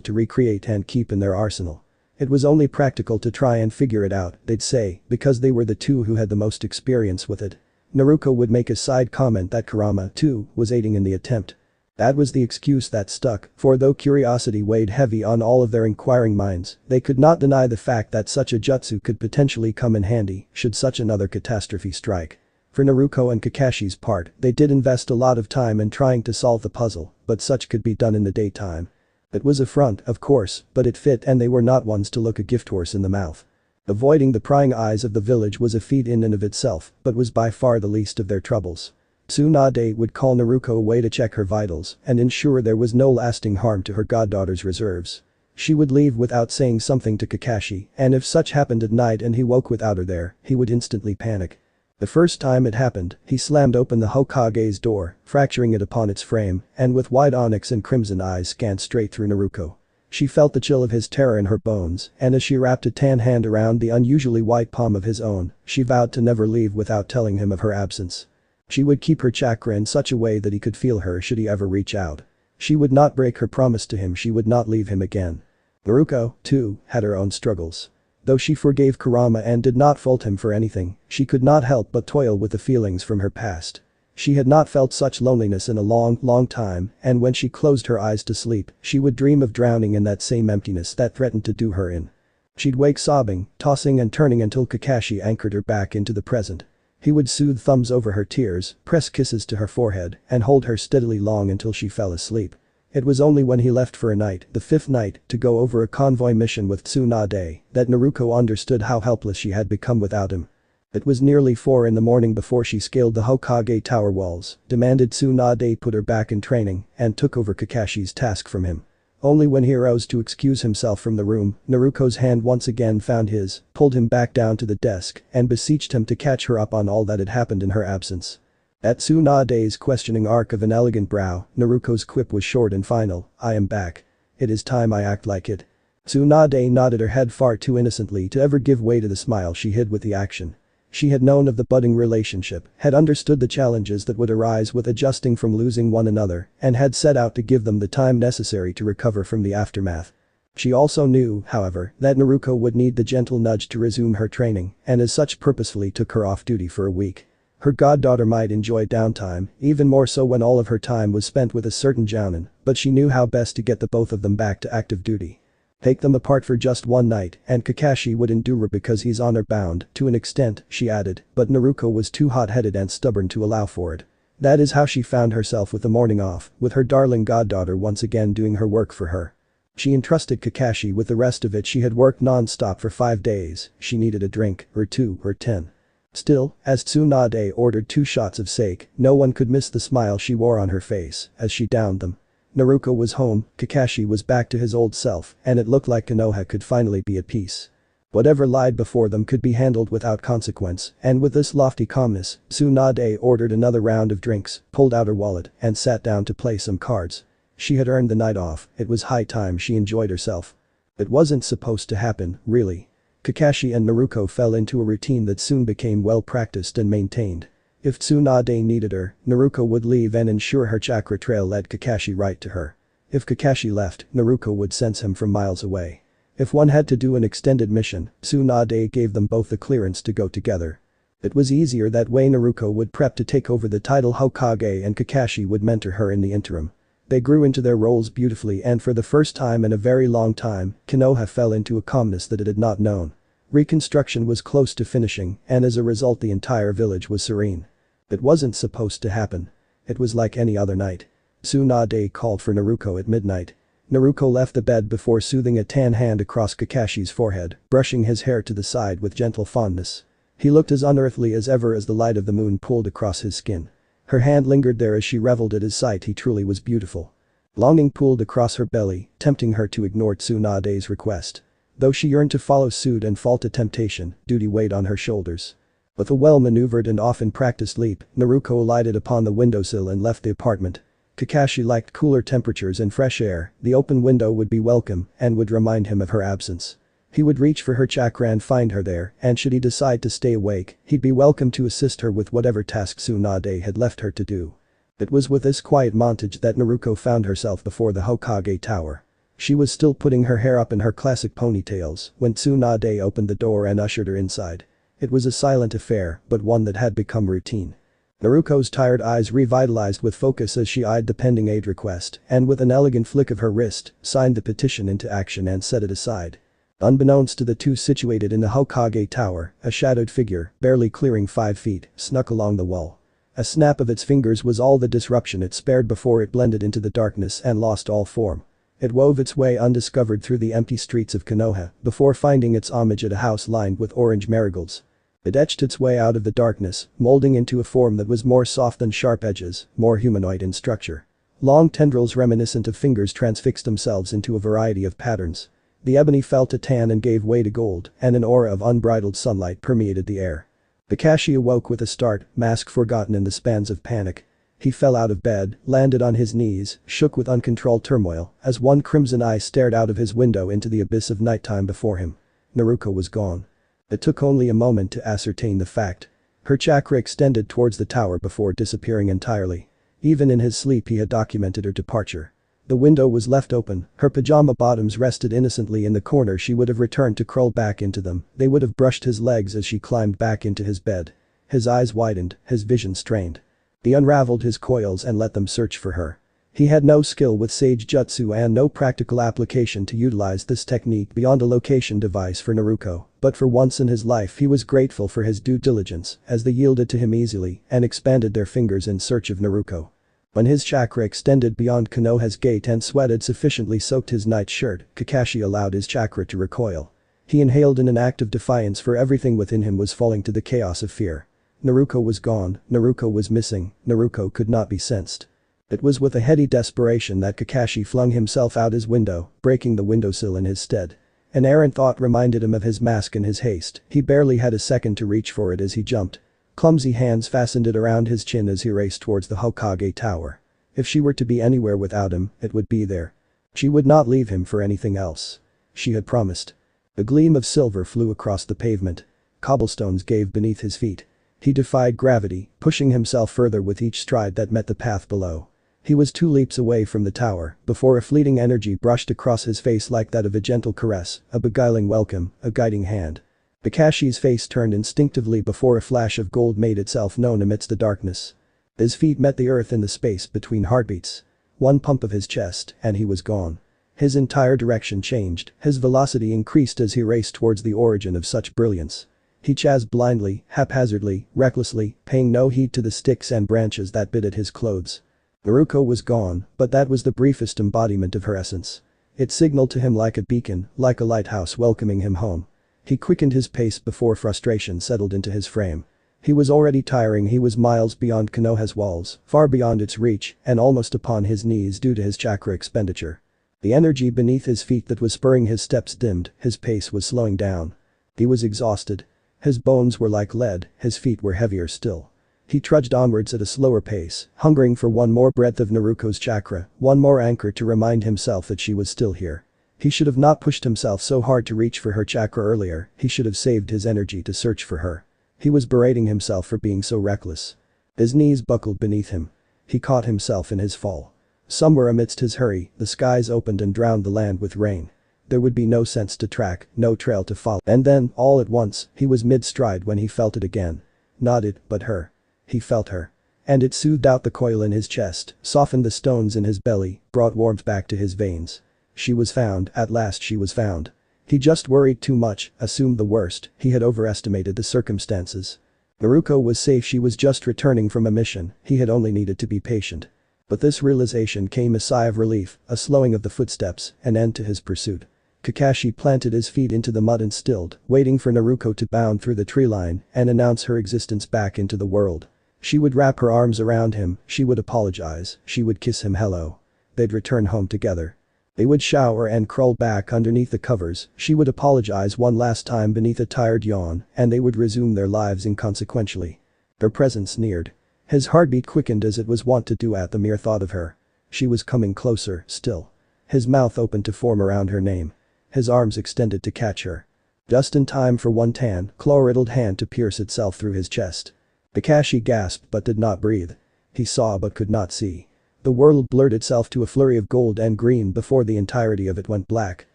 to recreate and keep in their arsenal. It was only practical to try and figure it out, they'd say, because they were the two who had the most experience with it. Naruko would make a side comment that Kurama, too, was aiding in the attempt. That was the excuse that stuck, for though curiosity weighed heavy on all of their inquiring minds, they could not deny the fact that such a jutsu could potentially come in handy should such another catastrophe strike. For Naruko and Kakashi's part, they did invest a lot of time in trying to solve the puzzle, but such could be done in the daytime. It was a front, of course, but it fit and they were not ones to look a gift horse in the mouth. Avoiding the prying eyes of the village was a feat in and of itself, but was by far the least of their troubles. Tsunade would call Naruko away to check her vitals and ensure there was no lasting harm to her goddaughter's reserves. She would leave without saying something to Kakashi, and if such happened at night and he woke without her there, he would instantly panic. The first time it happened, he slammed open the Hokage's door, fracturing it upon its frame, and with wide onyx and crimson eyes scanned straight through Naruko. She felt the chill of his terror in her bones, and as she wrapped a tan hand around the unusually white palm of his own, she vowed to never leave without telling him of her absence. She would keep her chakra in such a way that he could feel her should he ever reach out. She would not break her promise to him, she would not leave him again. Naruko, too, had her own struggles. Though she forgave Kurama and did not fault him for anything, she could not help but toil with the feelings from her past. She had not felt such loneliness in a long time, and when she closed her eyes to sleep, she would dream of drowning in that same emptiness that threatened to do her in. She'd wake sobbing, tossing and turning until Kakashi anchored her back into the present. He would soothe thumbs over her tears, press kisses to her forehead, and hold her steadily long until she fell asleep. It was only when he left for a night, the fifth night, to go over a convoy mission with Tsunade, that Naruko understood how helpless she had become without him. It was nearly 4 in the morning before she scaled the Hokage tower walls, demanded Tsunade put her back in training, and took over Kakashi's task from him. Only when he arose to excuse himself from the room, Naruko's hand once again found his, pulled him back down to the desk, and beseeched him to catch her up on all that had happened in her absence. At Tsunade's questioning arc of an elegant brow, Naruko's quip was short and final, "I am back. It is time I act like it." Tsunade nodded her head far too innocently to ever give way to the smile she hid with the action. She had known of the budding relationship, had understood the challenges that would arise with adjusting from losing one another, and had set out to give them the time necessary to recover from the aftermath. She also knew, however, that Naruko would need the gentle nudge to resume her training, and as such purposefully took her off duty for a week. Her goddaughter might enjoy downtime, even more so when all of her time was spent with a certain jounin, but she knew how best to get the both of them back to active duty. Take them apart for just one night, and Kakashi would endure because he's honor bound, to an extent, she added, but Naruko was too hot-headed and stubborn to allow for it. That is how she found herself with the morning off, with her darling goddaughter once again doing her work for her. She entrusted Kakashi with the rest of it. She had worked non-stop for 5 days, she needed a drink, or 2, or 10. Still, as Tsunade ordered 2 shots of sake, no one could miss the smile she wore on her face as she downed them. Naruko was home, Kakashi was back to his old self, and it looked like Konoha could finally be at peace. Whatever lied before them could be handled without consequence, and with this lofty calmness, Tsunade ordered another round of drinks, pulled out her wallet, and sat down to play some cards. She had earned the night off, it was high time she enjoyed herself. It wasn't supposed to happen, really. Kakashi and Naruko fell into a routine that soon became well practiced and maintained. If Tsunade needed her, Naruko would leave and ensure her chakra trail led Kakashi right to her. If Kakashi left, Naruko would sense him from miles away. If one had to do an extended mission, Tsunade gave them both the clearance to go together. It was easier that way. Naruko would prep to take over the title Hokage and Kakashi would mentor her in the interim. They grew into their roles beautifully, and for the first time in a very long time, Konoha fell into a calmness that it had not known. Reconstruction was close to finishing, and as a result the entire village was serene. It wasn't supposed to happen. It was like any other night. Tsunade called for Naruko at midnight. Naruko left the bed before soothing a tan hand across Kakashi's forehead, brushing his hair to the side with gentle fondness. He looked as unearthly as ever as the light of the moon pulled across his skin. Her hand lingered there as she reveled at his sight. He truly was beautiful. Longing pooled across her belly, tempting her to ignore Tsunade's request. Though she yearned to follow suit and fall to temptation, duty weighed on her shoulders. With a well-maneuvered and often practiced leap, Naruko alighted upon the windowsill and left the apartment. Kakashi liked cooler temperatures and fresh air, the open window would be welcome and would remind him of her absence. He would reach for her chakra and find her there, and should he decide to stay awake, he'd be welcome to assist her with whatever task Tsunade had left her to do. It was with this quiet montage that Naruko found herself before the Hokage tower. She was still putting her hair up in her classic ponytails when Tsunade opened the door and ushered her inside. It was a silent affair, but one that had become routine. Naruko's tired eyes revitalized with focus as she eyed the pending aid request and with an elegant flick of her wrist, signed the petition into action and set it aside. Unbeknownst to the two situated in the Hokage tower, a shadowed figure, barely clearing 5 feet, snuck along the wall. A snap of its fingers was all the disruption it spared before it blended into the darkness and lost all form. It wove its way undiscovered through the empty streets of Konoha before finding its homage at a house lined with orange marigolds. It etched its way out of the darkness, molding into a form that was more soft than sharp edges, more humanoid in structure. Long tendrils reminiscent of fingers transfixed themselves into a variety of patterns. The ebony felt a tan and gave way to gold, and an aura of unbridled sunlight permeated the air. Kakashi awoke with a start, mask forgotten in the spans of panic. He fell out of bed, landed on his knees, shook with uncontrolled turmoil, as one crimson eye stared out of his window into the abyss of nighttime before him. Naruko was gone. It took only a moment to ascertain the fact. Her chakra extended towards the tower before disappearing entirely. Even in his sleep he had documented her departure. The window was left open, her pajama bottoms rested innocently in the corner she would have returned to crawl back into them, they would have brushed his legs as she climbed back into his bed. His eyes widened, his vision strained. He unraveled his coils and let them search for her. He had no skill with sage jutsu and no practical application to utilize this technique beyond a location device for Naruko, but for once in his life he was grateful for his due diligence as they yielded to him easily and expanded their fingers in search of Naruko. When his chakra extended beyond Konoha's gate and sweat had sufficiently soaked his nightshirt, Kakashi allowed his chakra to recoil. He inhaled in an act of defiance for everything within him was falling to the chaos of fear. Naruko was gone, Naruko was missing, Naruko could not be sensed. It was with a heady desperation that Kakashi flung himself out his window, breaking the windowsill in his stead. An errant thought reminded him of his mask in his haste, he barely had a second to reach for it as he jumped. Clumsy hands fastened it around his chin as he raced towards the Hokage tower. If she were to be anywhere without him, it would be there. She would not leave him for anything else. She had promised. A gleam of silver flew across the pavement. Cobblestones gave beneath his feet. He defied gravity, pushing himself further with each stride that met the path below. He was 2 leaps away from the tower before a fleeting energy brushed across his face like that of a gentle caress, a beguiling welcome, a guiding hand. Kakashi's face turned instinctively before a flash of gold made itself known amidst the darkness. His feet met the earth in the space between heartbeats. One pump of his chest, and he was gone. His entire direction changed, his velocity increased as he raced towards the origin of such brilliance. He chased blindly, haphazardly, recklessly, paying no heed to the sticks and branches that bit at his clothes. Naruko was gone, but that was the briefest embodiment of her essence. It signaled to him like a beacon, like a lighthouse welcoming him home. He quickened his pace before frustration settled into his frame. He was already tiring, he was miles beyond Konoha's walls, far beyond its reach, and almost upon his knees due to his chakra expenditure. The energy beneath his feet that was spurring his steps dimmed, his pace was slowing down. He was exhausted. His bones were like lead, his feet were heavier still. He trudged onwards at a slower pace, hungering for one more breath of Naruko's chakra, one more anchor to remind himself that she was still here. He should have not pushed himself so hard to reach for her chakra earlier, he should have saved his energy to search for her. He was berating himself for being so reckless. His knees buckled beneath him. He caught himself in his fall. Somewhere amidst his hurry, the skies opened and drowned the land with rain. There would be no sense to track, no trail to follow. And then, all at once, he was mid-stride when he felt it again. Not it, but her. He felt her. And it soothed out the coil in his chest, softened the stones in his belly, brought warmth back to his veins. She was found, at last she was found. He just worried too much, assumed the worst, he had overestimated the circumstances. Naruko was safe, she was just returning from a mission, he had only needed to be patient. But this realization came a sigh of relief, a slowing of the footsteps, an end to his pursuit. Kakashi planted his feet into the mud and stilled, waiting for Naruko to bound through the tree line and announce her existence back into the world. She would wrap her arms around him, she would apologize, she would kiss him hello. They'd return home together. They would shower and crawl back underneath the covers, she would apologize one last time beneath a tired yawn, and they would resume their lives inconsequentially. Their presence neared. His heartbeat quickened as it was wont to do at the mere thought of her. She was coming closer, still. His mouth opened to form around her name. His arms extended to catch her. Just in time for one tan, claw-riddled hand to pierce itself through his chest. Kakashi gasped but did not breathe. He saw but could not see. The world blurred itself to a flurry of gold and green before the entirety of it went black.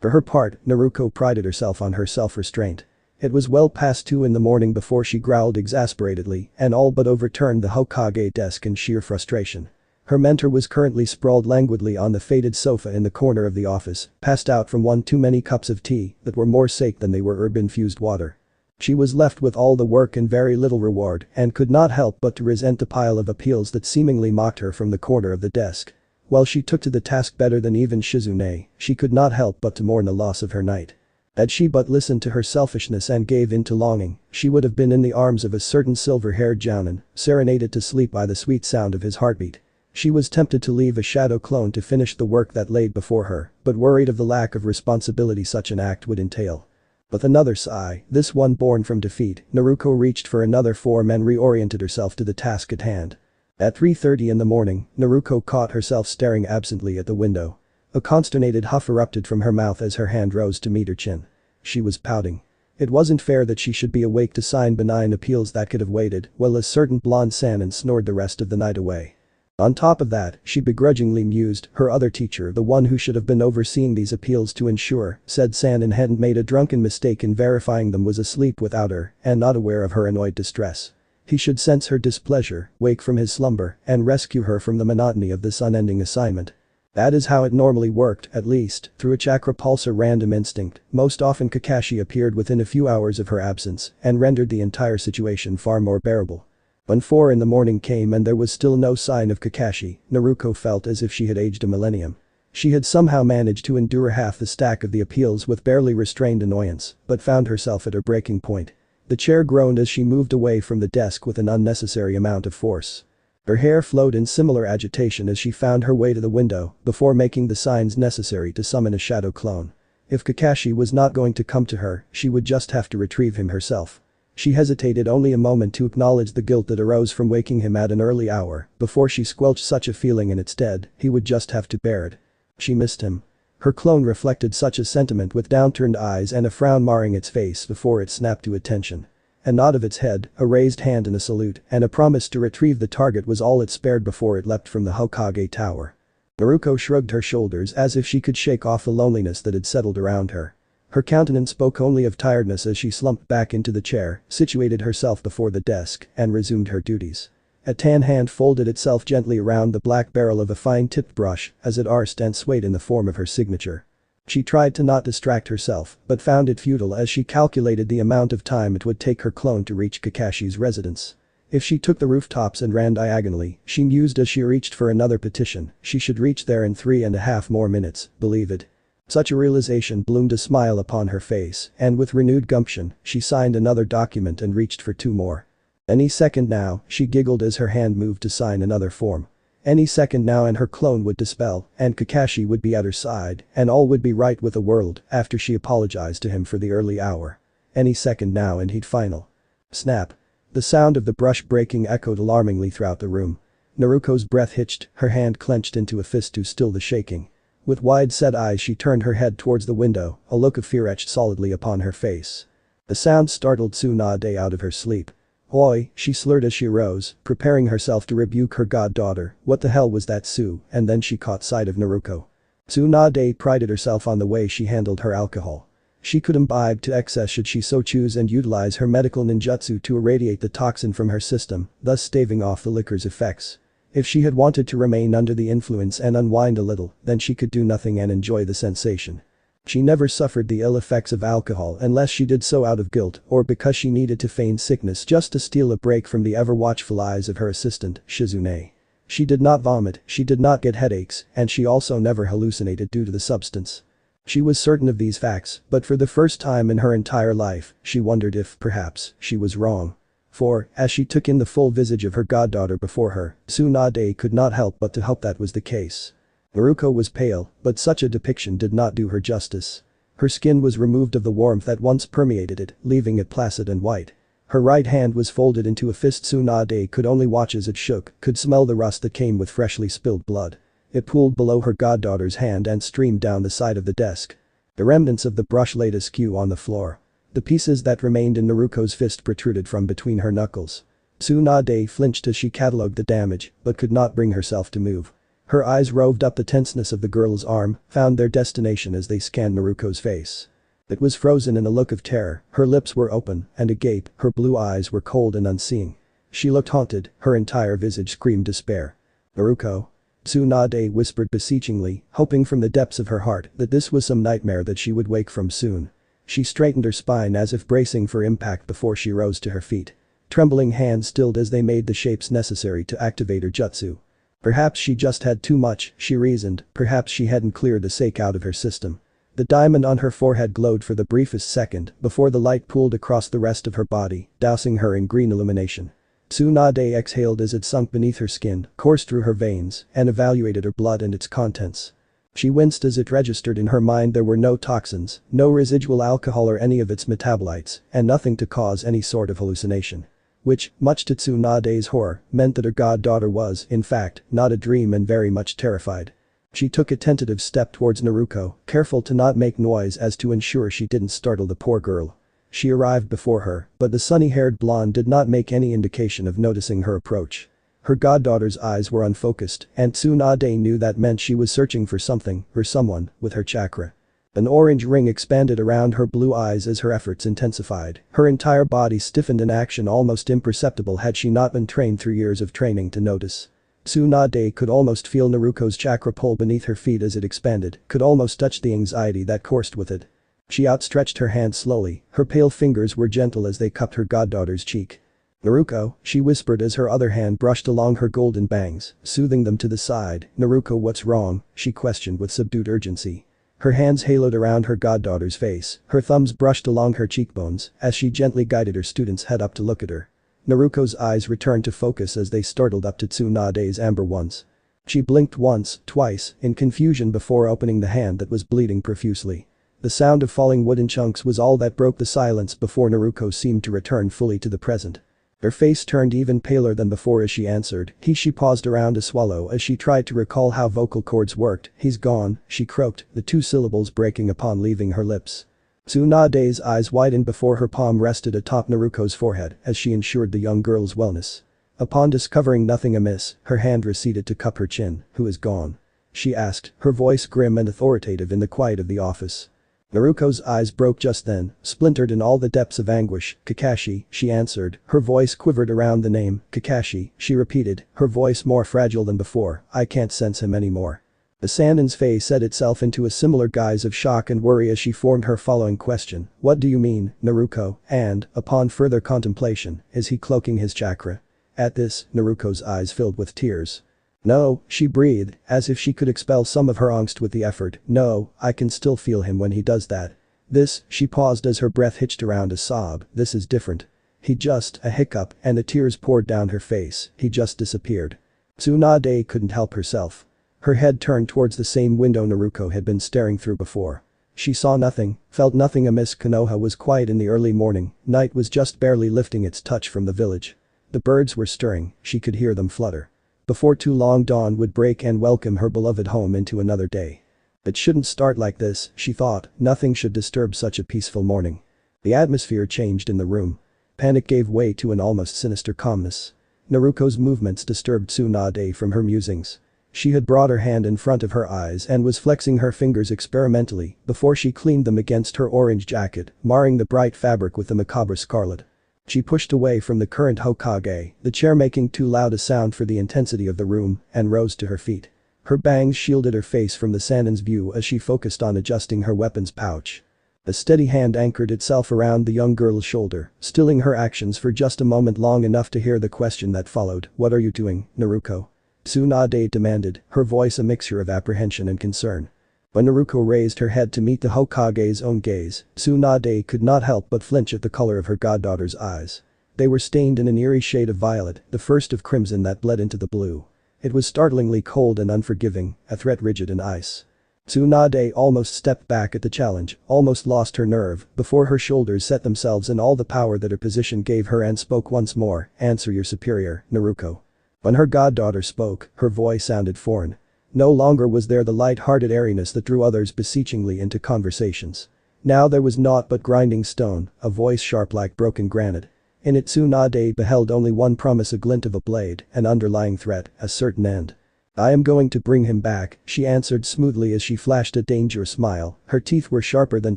For her part, Naruko prided herself on her self-restraint. It was well past 2 in the morning before she growled exasperatedly and all but overturned the Hokage desk in sheer frustration. Her mentor was currently sprawled languidly on the faded sofa in the corner of the office, passed out from one too many cups of tea that were more sake than they were herb-infused water. She was left with all the work and very little reward and could not help but to resent the pile of appeals that seemingly mocked her from the corner of the desk. While she took to the task better than even Shizune, she could not help but to mourn the loss of her knight. Had she but listened to her selfishness and gave in to longing, she would have been in the arms of a certain silver-haired jounin, serenaded to sleep by the sweet sound of his heartbeat. She was tempted to leave a shadow clone to finish the work that laid before her, but worried of the lack of responsibility such an act would entail. With another sigh, this one born from defeat, Naruko reached for another form and reoriented herself to the task at hand. At 3:30 in the morning, Naruko caught herself staring absently at the window. A consternated huff erupted from her mouth as her hand rose to meet her chin. She was pouting. It wasn't fair that she should be awake to sign benign appeals that could have waited while a certain blonde Sannin snored the rest of the night away. On top of that, she begrudgingly mused, her other teacher, the one who should have been overseeing these appeals to ensure said Sannin hadn't made a drunken mistake in verifying them, was asleep without her and not aware of her annoyed distress. He should sense her displeasure, wake from his slumber, and rescue her from the monotony of this unending assignment. That is how it normally worked, at least, through a chakra pulsar random instinct. Most often Kakashi appeared within a few hours of her absence and rendered the entire situation far more bearable. When 4 in the morning came and there was still no sign of Kakashi, Naruko felt as if she had aged a millennium. She had somehow managed to endure half the stack of the appeals with barely restrained annoyance, but found herself at her breaking point. The chair groaned as she moved away from the desk with an unnecessary amount of force. Her hair flowed in similar agitation as she found her way to the window before making the signs necessary to summon a shadow clone. If Kakashi was not going to come to her, she would just have to retrieve him herself. She hesitated only a moment to acknowledge the guilt that arose from waking him at an early hour before she squelched such a feeling and instead, he would just have to bear it. She missed him. Her clone reflected such a sentiment with downturned eyes and a frown marring its face before it snapped to attention. A nod of its head, a raised hand in a salute, and a promise to retrieve the target was all it spared before it leapt from the Hokage tower. Naruko shrugged her shoulders as if she could shake off the loneliness that had settled around her. Her countenance spoke only of tiredness as she slumped back into the chair, situated herself before the desk, and resumed her duties. A tan hand folded itself gently around the black barrel of a fine-tipped brush as it arched and swayed in the form of her signature. She tried to not distract herself, but found it futile as she calculated the amount of time it would take her clone to reach Kakashi's residence. If she took the rooftops and ran diagonally, she mused as she reached for another petition, she should reach there in 3.5 more minutes, believe it. Such a realization bloomed a smile upon her face, and with renewed gumption, she signed another document and reached for 2 more. Any second now, she giggled as her hand moved to sign another form. Any second now and her clone would dispel, and Kakashi would be at her side, and all would be right with the world after she apologized to him for the early hour. Any second now and he'd final. Snap. The sound of the brush breaking echoed alarmingly throughout the room. Naruko's breath hitched, her hand clenched into a fist to still the shaking. With wide-set eyes she turned her head towards the window, a look of fear etched solidly upon her face. The sound startled Tsunade out of her sleep. "Oi," she slurred as she rose, preparing herself to rebuke her goddaughter. "What the hell was that, Tsu?" And then she caught sight of Naruko. Tsunade prided herself on the way she handled her alcohol. She could imbibe to excess should she so choose and utilize her medical ninjutsu to irradiate the toxin from her system, thus staving off the liquor's effects. If she had wanted to remain under the influence and unwind a little, then she could do nothing and enjoy the sensation. She never suffered the ill effects of alcohol unless she did so out of guilt or because she needed to feign sickness just to steal a break from the ever-watchful eyes of her assistant, Shizune. She did not vomit, she did not get headaches, and she also never hallucinated due to the substance. She was certain of these facts, but for the first time in her entire life, she wondered if, perhaps, she was wrong. For, as she took in the full visage of her goddaughter before her, Tsunade could not help but to hope that was the case. Naruko was pale, but such a depiction did not do her justice. Her skin was removed of the warmth that once permeated it, leaving it placid and white. Her right hand was folded into a fist. Tsunade could only watch as it shook, could smell the rust that came with freshly spilled blood. It pooled below her goddaughter's hand and streamed down the side of the desk. The remnants of the brush laid askew on the floor. The pieces that remained in Naruko's fist protruded from between her knuckles. Tsunade flinched as she catalogued the damage, but could not bring herself to move. Her eyes roved up the tenseness of the girl's arm, found their destination as they scanned Naruko's face. It was frozen in a look of terror, her lips were open and agape, her blue eyes were cold and unseeing. She looked haunted, her entire visage screamed despair. "Naruko?" Tsunade whispered beseechingly, hoping from the depths of her heart that this was some nightmare that she would wake from soon. She straightened her spine as if bracing for impact before she rose to her feet. Trembling hands stilled as they made the shapes necessary to activate her jutsu. Perhaps she just had too much, she reasoned, perhaps she hadn't cleared the sake out of her system. The diamond on her forehead glowed for the briefest second before the light pooled across the rest of her body, dousing her in green illumination. Tsunade exhaled as it sunk beneath her skin, coursed through her veins, and evaluated her blood and its contents. She winced as it registered in her mind there were no toxins, no residual alcohol or any of its metabolites, and nothing to cause any sort of hallucination. Which, much to Tsunade's horror, meant that her goddaughter was, in fact, not a dream and very much terrified. She took a tentative step towards Naruko, careful to not make noise as to ensure she didn't startle the poor girl. She arrived before her, but the sunny-haired blonde did not make any indication of noticing her approach. Her goddaughter's eyes were unfocused, and Tsunade knew that meant she was searching for something, or someone, with her chakra. An orange ring expanded around her blue eyes as her efforts intensified, her entire body stiffened in action almost imperceptible had she not been trained through years of training to notice. Tsunade could almost feel Naruko's chakra pull beneath her feet as it expanded, could almost touch the anxiety that coursed with it. She outstretched her hand slowly, her pale fingers were gentle as they cupped her goddaughter's cheek. "Naruko," she whispered as her other hand brushed along her golden bangs, soothing them to the side. "Naruko, what's wrong?" she questioned with subdued urgency. Her hands haloed around her goddaughter's face, her thumbs brushed along her cheekbones as she gently guided her student's head up to look at her. Naruko's eyes returned to focus as they startled up to Tsunade's amber ones. She blinked once, twice, in confusion before opening the hand that was bleeding profusely. The sound of falling wooden chunks was all that broke the silence before Naruko seemed to return fully to the present. Her face turned even paler than before as she answered. She paused around to swallow as she tried to recall how vocal cords worked. "He's gone," she croaked, the two syllables breaking upon leaving her lips. Tsunade's eyes widened before her palm rested atop Naruko's forehead as she ensured the young girl's wellness. Upon discovering nothing amiss, her hand receded to cup her chin. "Who is gone?" she asked, her voice grim and authoritative in the quiet of the office. Naruko's eyes broke just then, splintered in all the depths of anguish. "Kakashi," she answered, her voice quivered around the name. "Kakashi," she repeated, her voice more fragile than before. "I can't sense him anymore." The Sannin's face set itself into a similar guise of shock and worry as she formed her following question. "What do you mean, Naruko? And, upon further contemplation, is he cloaking his chakra?" At this, Naruko's eyes filled with tears. "No," she breathed, as if she could expel some of her angst with the effort. "No, I can still feel him when he does that. This," she paused as her breath hitched around a sob, "this is different. He just," a hiccup, and the tears poured down her face, "he just disappeared." Tsunade couldn't help herself. Her head turned towards the same window Naruko had been staring through before. She saw nothing, felt nothing amiss. Konoha was quiet in the early morning, night was just barely lifting its touch from the village. The birds were stirring, she could hear them flutter. Before too long dawn would break and welcome her beloved home into another day. It shouldn't start like this, she thought, nothing should disturb such a peaceful morning. The atmosphere changed in the room. Panic gave way to an almost sinister calmness. Naruko's movements disturbed Tsunade from her musings. She had brought her hand in front of her eyes and was flexing her fingers experimentally before she cleaned them against her orange jacket, marring the bright fabric with the macabre scarlet. She pushed away from the current Hokage, the chair making too loud a sound for the intensity of the room, and rose to her feet. Her bangs shielded her face from the Sannin's view as she focused on adjusting her weapons pouch. A steady hand anchored itself around the young girl's shoulder, stilling her actions for just a moment long enough to hear the question that followed. "What are you doing, Naruko?" Tsunade demanded, her voice a mixture of apprehension and concern. When Naruko raised her head to meet the Hokage's own gaze, Tsunade could not help but flinch at the color of her goddaughter's eyes. They were stained in an eerie shade of violet, the first of crimson that bled into the blue. It was startlingly cold and unforgiving, a threat rigid in ice. Tsunade almost stepped back at the challenge, almost lost her nerve, before her shoulders set themselves in all the power that her position gave her and spoke once more. "Answer your superior, Naruko." When her goddaughter spoke, her voice sounded foreign. No longer was there the light-hearted airiness that drew others beseechingly into conversations. Now there was naught but grinding stone, a voice sharp like broken granite. In it Tsunade beheld only one promise, a glint of a blade, an underlying threat, a certain end. I am going to bring him back, she answered smoothly as she flashed a dangerous smile. Her teeth were sharper than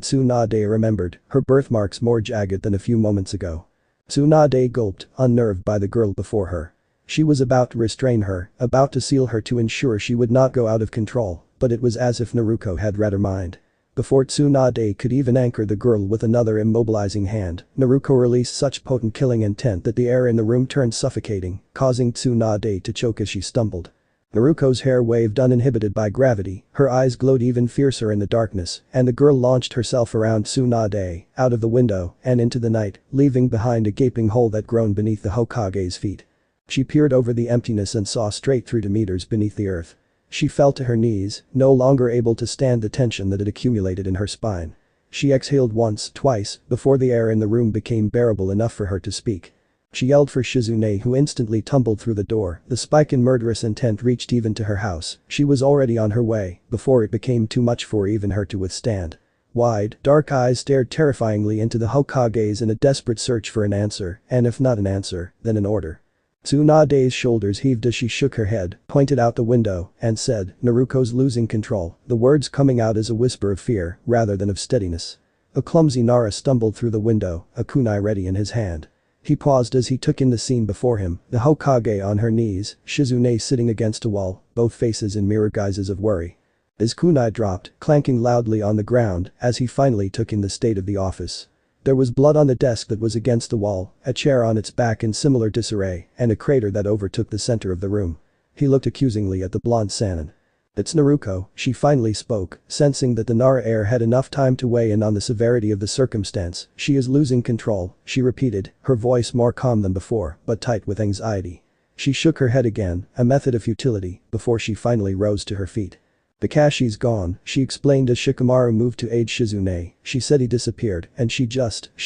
Tsunade remembered, her birthmarks more jagged than a few moments ago. Tsunade gulped, unnerved by the girl before her. She was about to restrain her, about to seal her to ensure she would not go out of control, but it was as if Naruko had read her mind. Before Tsunade could even anchor the girl with another immobilizing hand, Naruko released such potent killing intent that the air in the room turned suffocating, causing Tsunade to choke as she stumbled. Naruko's hair waved uninhibited by gravity, her eyes glowed even fiercer in the darkness, and the girl launched herself around Tsunade, out of the window, and into the night, leaving behind a gaping hole that groaned beneath the Hokage's feet. She peered over the emptiness and saw straight through to meters beneath the earth. She fell to her knees, no longer able to stand the tension that had accumulated in her spine. She exhaled once, twice, before the air in the room became bearable enough for her to speak. She yelled for Shizune, who instantly tumbled through the door. The spike in murderous intent reached even to her house. She was already on her way, before it became too much for even her to withstand. Wide, dark eyes stared terrifyingly into the Hokage's in a desperate search for an answer, and if not an answer, then an order. Tsunade's shoulders heaved as she shook her head, pointed out the window, and said, "Naruko's losing control," the words coming out as a whisper of fear, rather than of steadiness. A clumsy Nara stumbled through the window, a kunai ready in his hand. He paused as he took in the scene before him, the Hokage on her knees, Shizune sitting against a wall, both faces in mirror guises of worry. His kunai dropped, clanking loudly on the ground, as he finally took in the state of the office. There was blood on the desk that was against the wall, a chair on its back in similar disarray, and a crater that overtook the center of the room. He looked accusingly at the blonde Sannin. "It's Naruko," she finally spoke, sensing that the Nara heir had enough time to weigh in on the severity of the circumstance. "She is losing control," she repeated, her voice more calm than before, but tight with anxiety. She shook her head again, a method of futility, before she finally rose to her feet. "Kakashi's gone," she explained as Shikamaru moved to aid Shizune. "She said he disappeared, and she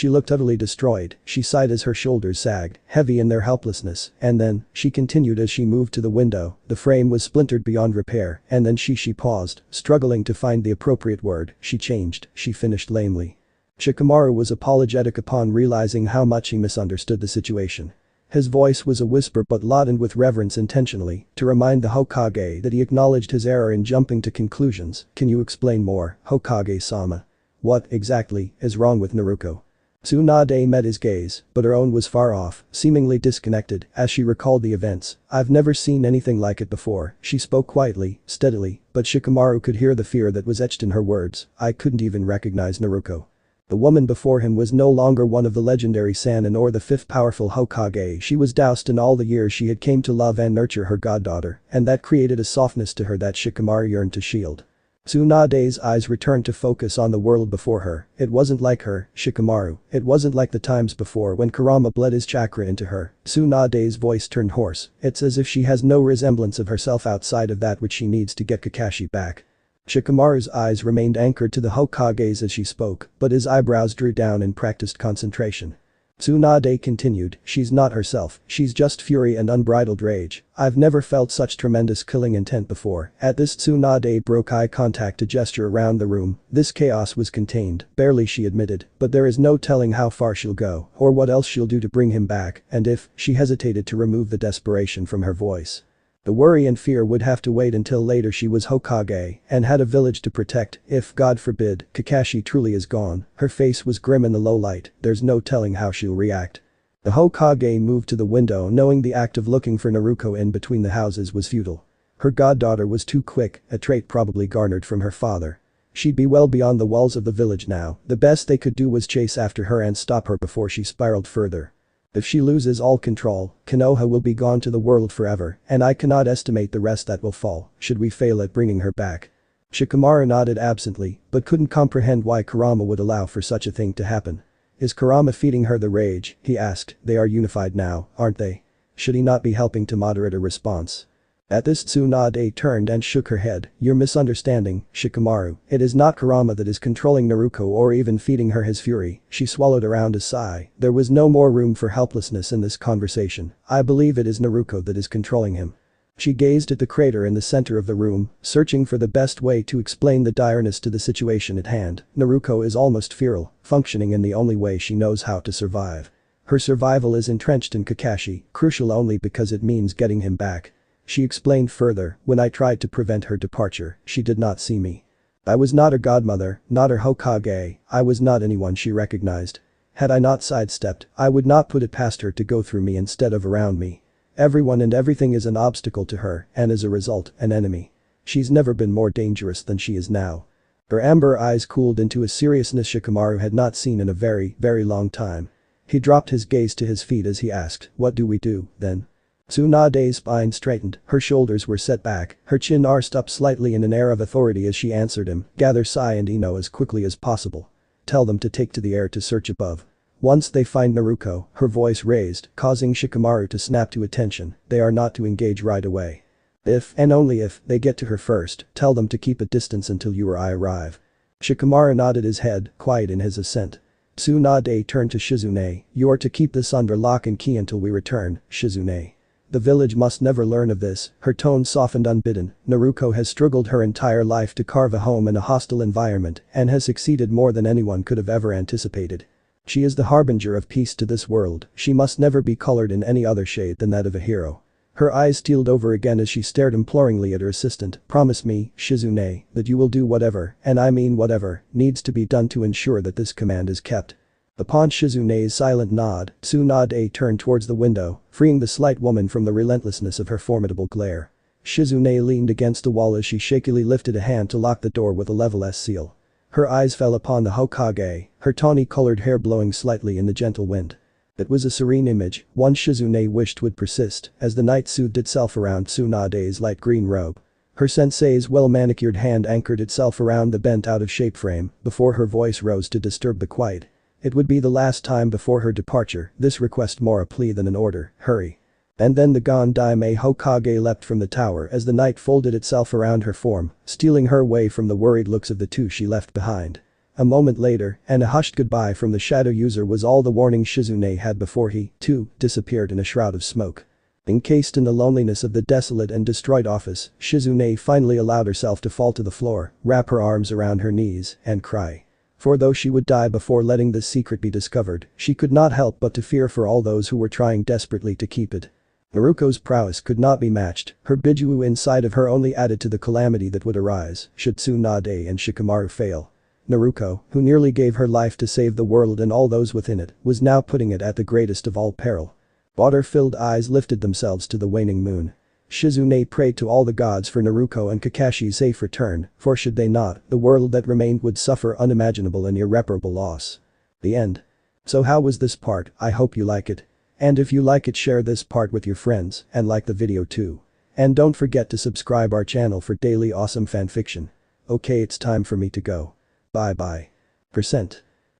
looked utterly destroyed." She sighed as her shoulders sagged, heavy in their helplessness, and then, she continued as she moved to the window, the frame was splintered beyond repair, and then she paused, struggling to find the appropriate word. "She changed," she finished lamely. Shikamaru was apologetic upon realizing how much he misunderstood the situation. His voice was a whisper but laden with reverence intentionally, to remind the Hokage that he acknowledged his error in jumping to conclusions. "Can you explain more, Hokage-sama? What, exactly, is wrong with Naruko?" Tsunade met his gaze, but her own was far off, seemingly disconnected, as she recalled the events. "I've never seen anything like it before," she spoke quietly, steadily, but Shikamaru could hear the fear that was etched in her words. "I couldn't even recognize Naruko." The woman before him was no longer one of the legendary Sannin or the fifth powerful Hokage. She was doused in all the years she had came to love and nurture her goddaughter, and that created a softness to her that Shikamaru yearned to shield. Tsunade's eyes returned to focus on the world before her. It wasn't like her, Shikamaru. It wasn't like the times before when Kurama bled his chakra into her. Tsunade's voice turned hoarse. "It's as if she has no resemblance of herself outside of that which she needs to get Kakashi back." Shikamaru's eyes remained anchored to the Hokage's as she spoke, but his eyebrows drew down in practiced concentration. Tsunade continued, "She's not herself, she's just fury and unbridled rage. I've never felt such tremendous killing intent before." At this Tsunade broke eye contact to gesture around the room. This chaos was contained, barely, she admitted, but there is no telling how far she'll go, or what else she'll do to bring him back, and if, she hesitated to remove the desperation from her voice. The worry and fear would have to wait until later. She was Hokage and had a village to protect. If, God forbid, Kakashi truly is gone. Her face was grim in the low light. There's no telling how she'll react. The Hokage moved to the window, knowing the act of looking for Naruko in between the houses was futile. Her goddaughter was too quick, a trait probably garnered from her father. She'd be well beyond the walls of the village now. The best they could do was chase after her and stop her before she spiraled further. If she loses all control, Konoha will be gone to the world forever, and I cannot estimate the rest that will fall, should we fail at bringing her back. Shikamaru nodded absently, but couldn't comprehend why Kurama would allow for such a thing to happen. "Is Kurama feeding her the rage?" he asked. "They are unified now, aren't they? Should he not be helping to moderate a response?" At this Tsunade turned and shook her head. "You're misunderstanding, Shikamaru. It is not Kurama that is controlling Naruko or even feeding her his fury." She swallowed around a sigh. There was no more room for helplessness in this conversation. "I believe it is Naruko that is controlling him." She gazed at the crater in the center of the room, searching for the best way to explain the direness to the situation at hand. Naruko is almost feral, functioning in the only way she knows how to survive. Her survival is entrenched in Kakashi, crucial only because it means getting him back. She explained further, when I tried to prevent her departure, she did not see me. I was not her godmother, not her Hokage, I was not anyone she recognized. Had I not sidestepped, I would not put it past her to go through me instead of around me. Everyone and everything is an obstacle to her, and as a result, an enemy. She's never been more dangerous than she is now. Her amber eyes cooled into a seriousness Shikamaru had not seen in a very, very long time. He dropped his gaze to his feet as he asked, what do we do, then? Tsunade's spine straightened, her shoulders were set back, her chin arched up slightly in an air of authority as she answered him, gather Sai and Ino as quickly as possible. Tell them to take to the air to search above. Once they find Naruko, her voice raised, causing Shikamaru to snap to attention, they are not to engage right away. If, and only if, they get to her first, tell them to keep a distance until you or I arrive. Shikamaru nodded his head, quiet in his assent. Tsunade turned to Shizune, you are to keep this under lock and key until we return, Shizune. The village must never learn of this, her tone softened unbidden. Naruko has struggled her entire life to carve a home in a hostile environment and has succeeded more than anyone could have ever anticipated. She is the harbinger of peace to this world, she must never be colored in any other shade than that of a hero. Her eyes steeled over again as she stared imploringly at her assistant, promise me, Shizune, that you will do whatever, and I mean whatever, needs to be done to ensure that this command is kept. Upon Shizune's silent nod, Tsunade turned towards the window, freeing the slight woman from the relentlessness of her formidable glare. Shizune leaned against the wall as she shakily lifted a hand to lock the door with a level S seal. Her eyes fell upon the Hokage, her tawny-colored hair blowing slightly in the gentle wind. It was a serene image, one Shizune wished would persist, as the night soothed itself around Tsunade's light green robe. Her sensei's well-manicured hand anchored itself around the bent-out-of-shape frame, before her voice rose to disturb the quiet. It would be the last time before her departure, this request more a plea than an order, hurry. And then the Gondaime Hokage leapt from the tower as the night folded itself around her form, stealing her away from the worried looks of the two she left behind. A moment later, and a hushed goodbye from the shadow user was all the warning Shizune had before he, too, disappeared in a shroud of smoke. Encased in the loneliness of the desolate and destroyed office, Shizune finally allowed herself to fall to the floor, wrap her arms around her knees, and cry. For though she would die before letting this secret be discovered, she could not help but to fear for all those who were trying desperately to keep it. Naruko's prowess could not be matched, her Biju inside of her only added to the calamity that would arise should Tsunade and Shikamaru fail. Naruko, who nearly gave her life to save the world and all those within it, was now putting it at the greatest of all peril. Water-filled eyes lifted themselves to the waning moon. Shizune prayed to all the gods for Naruko and Kakashi's safe return, for should they not, the world that remained would suffer unimaginable and irreparable loss. The end. So how was this part? I hope you like it. And if you like it, share this part with your friends and like the video too. And don't forget to subscribe our channel for daily awesome fanfiction. Okay, it's time for me to go. Bye bye. Percent.